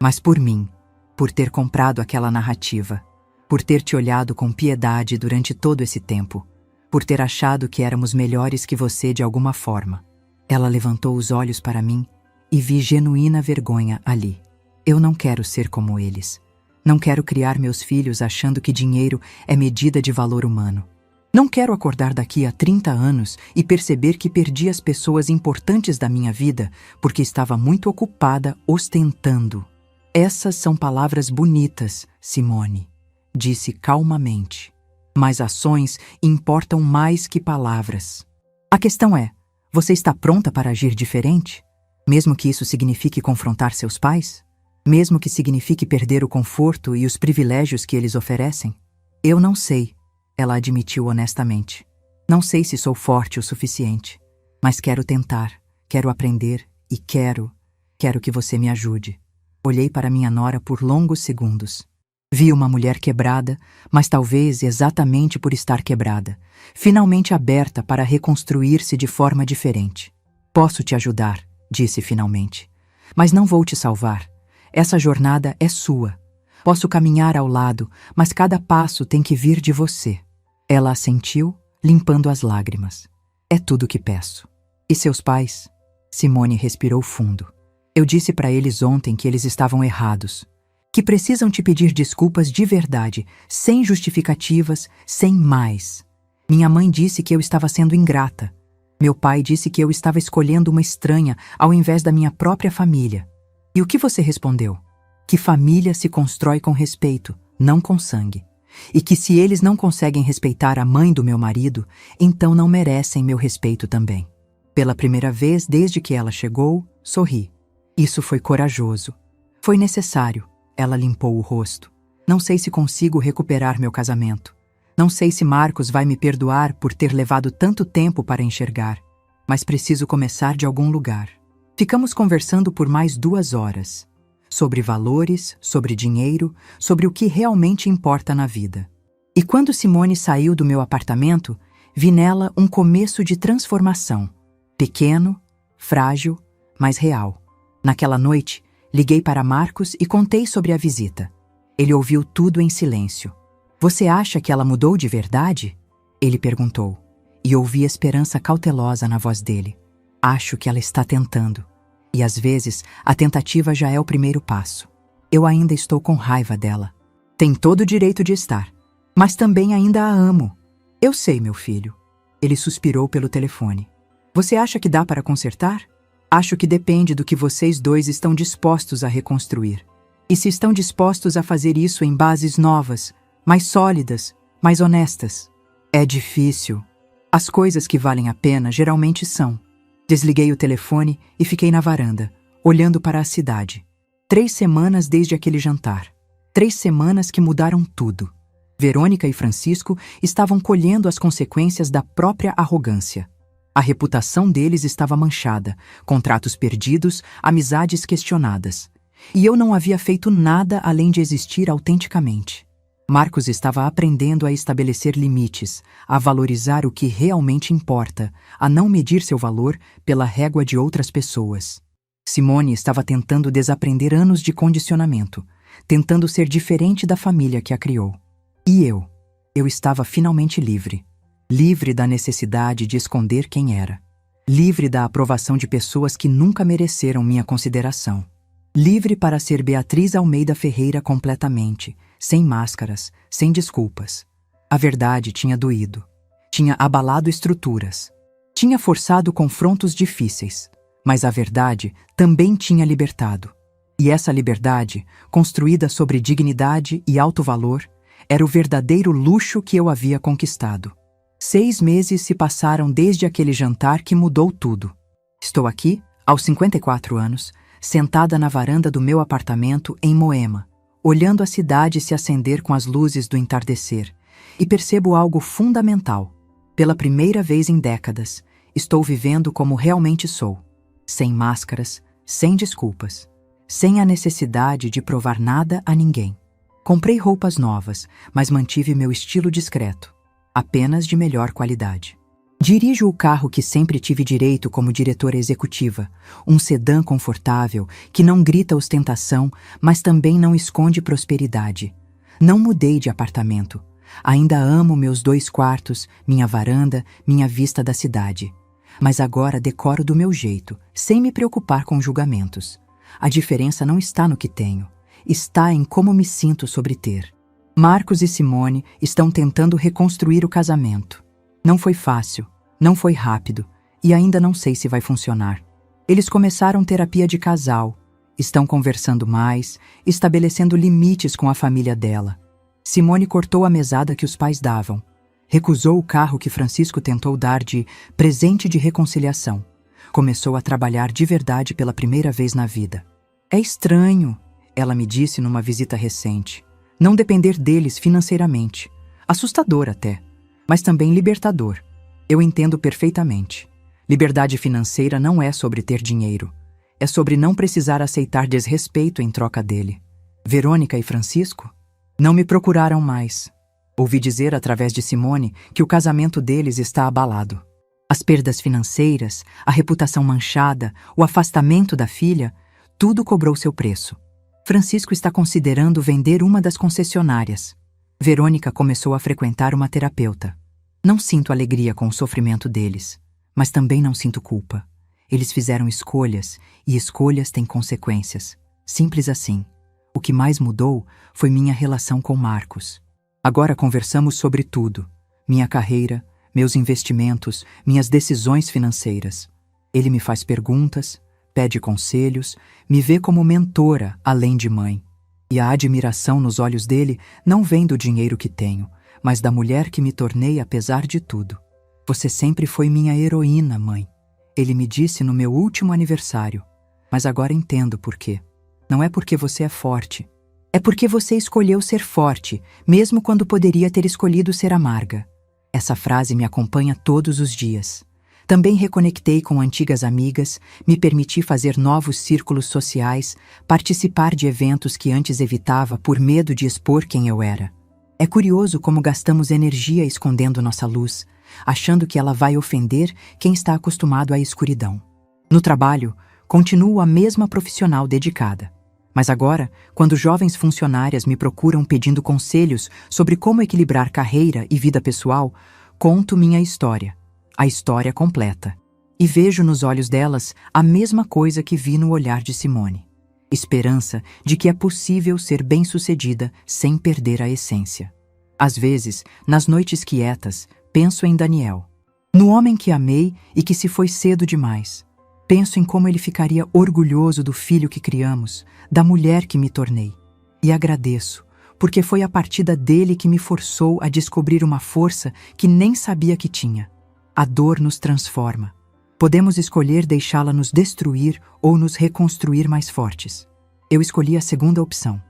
Mas por mim, por ter comprado aquela narrativa, por ter te olhado com piedade durante todo esse tempo, por ter achado que éramos melhores que você de alguma forma." Ela levantou os olhos para mim e vi genuína vergonha ali. "Eu não quero ser como eles. Não quero criar meus filhos achando que dinheiro é medida de valor humano. Não quero acordar daqui a 30 anos e perceber que perdi as pessoas importantes da minha vida porque estava muito ocupada ostentando." "Essas são palavras bonitas, Simone", disse calmamente. "Mas ações importam mais que palavras. A questão é, você está pronta para agir diferente? Mesmo que isso signifique confrontar seus pais? Mesmo que signifique perder o conforto e os privilégios que eles oferecem?" "Eu não sei", ela admitiu honestamente. "Não sei se sou forte o suficiente. Mas quero tentar, quero aprender e quero que você me ajude." Olhei para minha nora por longos segundos. Vi uma mulher quebrada, mas talvez exatamente por estar quebrada, finalmente aberta para reconstruir-se de forma diferente. "Posso te ajudar", disse finalmente. "Mas não vou te salvar. Essa jornada é sua. Posso caminhar ao lado, mas cada passo tem que vir de você." Ela assentiu, limpando as lágrimas. "É tudo o que peço." "E seus pais?" Simone respirou fundo. Eu disse para eles ontem que eles estavam errados. Que precisam te pedir desculpas de verdade, sem justificativas, sem mais. Minha mãe disse que eu estava sendo ingrata. Meu pai disse que eu estava escolhendo uma estranha ao invés da minha própria família. E o que você respondeu? Que família se constrói com respeito, não com sangue. E que se eles não conseguem respeitar a mãe do meu marido, então não merecem meu respeito também. Pela primeira vez desde que ela chegou, sorri. Isso foi corajoso. Foi necessário. Ela limpou o rosto. Não sei se consigo recuperar meu casamento. Não sei se Marcos vai me perdoar por ter levado tanto tempo para enxergar. Mas preciso começar de algum lugar. Ficamos conversando por mais 2 horas. Sobre valores, sobre dinheiro, sobre o que realmente importa na vida. E quando Simone saiu do meu apartamento, vi nela um começo de transformação. Pequeno, frágil, mas real. Naquela noite, liguei para Marcos e contei sobre a visita. Ele ouviu tudo em silêncio. Você acha que ela mudou de verdade? Ele perguntou. E ouvi esperança cautelosa na voz dele. Acho que ela está tentando. E às vezes, a tentativa já é o primeiro passo. Eu ainda estou com raiva dela. Tem todo o direito de estar. Mas também ainda a amo. Eu sei, meu filho. Ele suspirou pelo telefone. Você acha que dá para consertar? Acho que depende do que vocês dois estão dispostos a reconstruir. E se estão dispostos a fazer isso em bases novas, mais sólidas, mais honestas. É difícil. As coisas que valem a pena geralmente são. Desliguei o telefone e fiquei na varanda, olhando para a cidade. 3 semanas desde aquele jantar. 3 semanas que mudaram tudo. Verônica e Francisco estavam colhendo as consequências da própria arrogância. A reputação deles estava manchada, contratos perdidos, amizades questionadas. E eu não havia feito nada além de existir autenticamente. Marcos estava aprendendo a estabelecer limites, a valorizar o que realmente importa, a não medir seu valor pela régua de outras pessoas. Simone estava tentando desaprender anos de condicionamento, tentando ser diferente da família que a criou. E eu estava finalmente livre. Livre da necessidade de esconder quem era. Livre da aprovação de pessoas que nunca mereceram minha consideração. Livre para ser Beatriz Almeida Ferreira completamente, sem máscaras, sem desculpas. A verdade tinha doído. Tinha abalado estruturas. Tinha forçado confrontos difíceis. Mas a verdade também tinha libertado. E essa liberdade, construída sobre dignidade e alto valor, era o verdadeiro luxo que eu havia conquistado. 6 meses se passaram desde aquele jantar que mudou tudo. Estou aqui, aos 54 anos, sentada na varanda do meu apartamento em Moema, olhando a cidade se acender com as luzes do entardecer, e percebo algo fundamental. Pela primeira vez em décadas, estou vivendo como realmente sou, sem máscaras, sem desculpas, sem a necessidade de provar nada a ninguém. Comprei roupas novas, mas mantive meu estilo discreto, apenas de melhor qualidade. Dirijo o carro que sempre tive direito como diretora executiva, um sedã confortável que não grita ostentação, mas também não esconde prosperidade. Não mudei de apartamento. Ainda amo meus 2 quartos, minha varanda, minha vista da cidade. Mas agora decoro do meu jeito, sem me preocupar com julgamentos. A diferença não está no que tenho, está em como me sinto sobre ter. Marcos e Simone estão tentando reconstruir o casamento. Não foi fácil, não foi rápido, e ainda não sei se vai funcionar. Eles começaram terapia de casal, estão conversando mais, estabelecendo limites com a família dela. Simone cortou a mesada que os pais davam, recusou o carro que Francisco tentou dar de presente de reconciliação. Começou a trabalhar de verdade pela primeira vez na vida. É estranho, ela me disse numa visita recente, não depender deles financeiramente. Assustador até, mas também libertador. Eu entendo perfeitamente. Liberdade financeira não é sobre ter dinheiro. É sobre não precisar aceitar desrespeito em troca dele. Verônica e Francisco não me procuraram mais. Ouvi dizer através de Simone que o casamento deles está abalado. As perdas financeiras, a reputação manchada, o afastamento da filha, tudo cobrou seu preço. Francisco está considerando vender uma das concessionárias. Verônica começou a frequentar uma terapeuta. Não sinto alegria com o sofrimento deles, mas também não sinto culpa. Eles fizeram escolhas, e escolhas têm consequências. Simples assim. O que mais mudou foi minha relação com Marcos. Agora conversamos sobre tudo: minha carreira, meus investimentos, minhas decisões financeiras. Ele me faz perguntas, pede conselhos, me vê como mentora além de mãe. E a admiração nos olhos dele não vem do dinheiro que tenho, mas da mulher que me tornei apesar de tudo. Você sempre foi minha heroína, mãe. Ele me disse no meu último aniversário. Mas agora entendo por quê. Não é porque você é forte. É porque você escolheu ser forte, mesmo quando poderia ter escolhido ser amarga. Essa frase me acompanha todos os dias. Também reconectei com antigas amigas, me permiti fazer novos círculos sociais, participar de eventos que antes evitava por medo de expor quem eu era. É curioso como gastamos energia escondendo nossa luz, achando que ela vai ofender quem está acostumado à escuridão. No trabalho, continuo a mesma profissional dedicada. Mas agora, quando jovens funcionárias me procuram pedindo conselhos sobre como equilibrar carreira e vida pessoal, conto minha história, a história completa. E vejo nos olhos delas a mesma coisa que vi no olhar de Simone. Esperança de que é possível ser bem-sucedida sem perder a essência. Às vezes, nas noites quietas, penso em Daniel, no homem que amei e que se foi cedo demais. Penso em como ele ficaria orgulhoso do filho que criamos, da mulher que me tornei. E agradeço, porque foi a partida dele que me forçou a descobrir uma força que nem sabia que tinha. A dor nos transforma. Podemos escolher deixá-la nos destruir ou nos reconstruir mais fortes. Eu escolhi a segunda opção.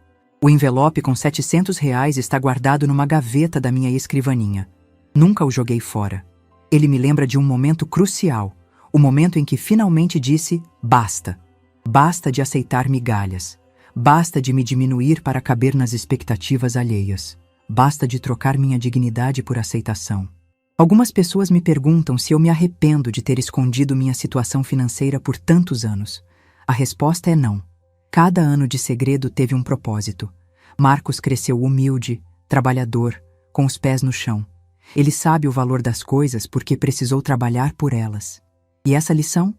O envelope com R$700 está guardado numa gaveta da minha escrivaninha. Nunca o joguei fora. Ele me lembra de um momento crucial. O momento em que finalmente disse basta. Basta de aceitar migalhas. Basta de me diminuir para caber nas expectativas alheias. Basta de trocar minha dignidade por aceitação. Algumas pessoas me perguntam se eu me arrependo de ter escondido minha situação financeira por tantos anos. A resposta é não. Cada ano de segredo teve um propósito. Marcos cresceu humilde, trabalhador, com os pés no chão. Ele sabe o valor das coisas porque precisou trabalhar por elas. E essa lição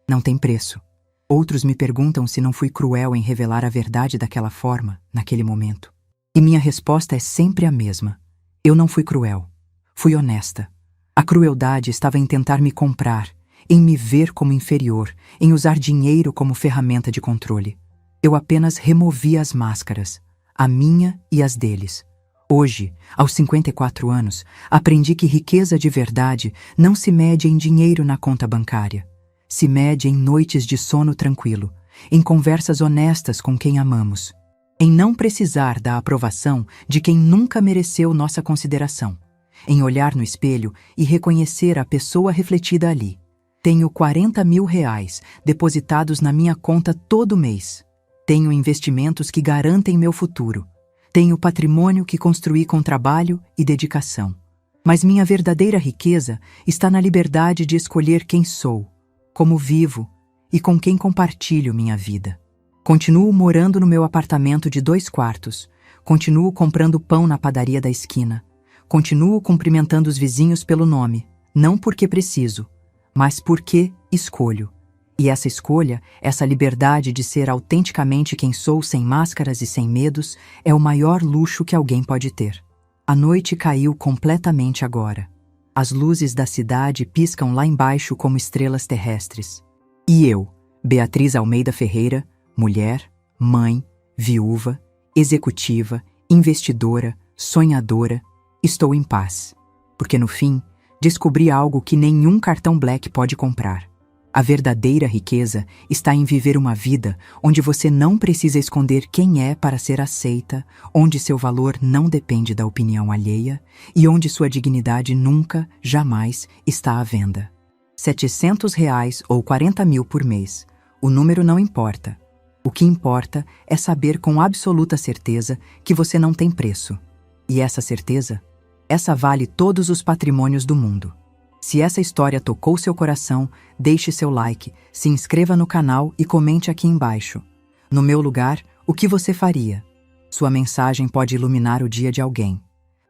não tem preço. Outros me perguntam se não fui cruel em revelar a verdade daquela forma, naquele momento. E minha resposta é sempre a mesma. Eu não fui cruel. Fui honesta. A crueldade estava em tentar me comprar, em me ver como inferior, em usar dinheiro como ferramenta de controle. Eu apenas removi as máscaras, a minha e as deles. Hoje, aos 54 anos, aprendi que riqueza de verdade não se mede em dinheiro na conta bancária. Se mede em noites de sono tranquilo, em conversas honestas com quem amamos, em não precisar da aprovação de quem nunca mereceu nossa consideração, em olhar no espelho e reconhecer a pessoa refletida ali. Tenho R$40 mil depositados na minha conta todo mês. Tenho investimentos que garantem meu futuro. Tenho patrimônio que construí com trabalho e dedicação. Mas minha verdadeira riqueza está na liberdade de escolher quem sou, como vivo e com quem compartilho minha vida. Continuo morando no meu apartamento de 2 quartos. Continuo comprando pão na padaria da esquina. Continuo cumprimentando os vizinhos pelo nome, não porque preciso, mas porque escolho. E essa escolha, essa liberdade de ser autenticamente quem sou sem máscaras e sem medos, é o maior luxo que alguém pode ter. A noite caiu completamente agora. As luzes da cidade piscam lá embaixo como estrelas terrestres. E eu, Beatriz Almeida Ferreira, mulher, mãe, viúva, executiva, investidora, sonhadora, estou em paz. Porque no fim, descobri algo que nenhum cartão Black pode comprar. A verdadeira riqueza está em viver uma vida onde você não precisa esconder quem é para ser aceita, onde seu valor não depende da opinião alheia e onde sua dignidade nunca, jamais está à venda. R$700 ou 40 mil por mês. O número não importa. O que importa é saber com absoluta certeza que você não tem preço. E essa certeza, essa vale todos os patrimônios do mundo. Se essa história tocou seu coração, deixe seu like, se inscreva no canal e comente aqui embaixo. No meu lugar, o que você faria? Sua mensagem pode iluminar o dia de alguém.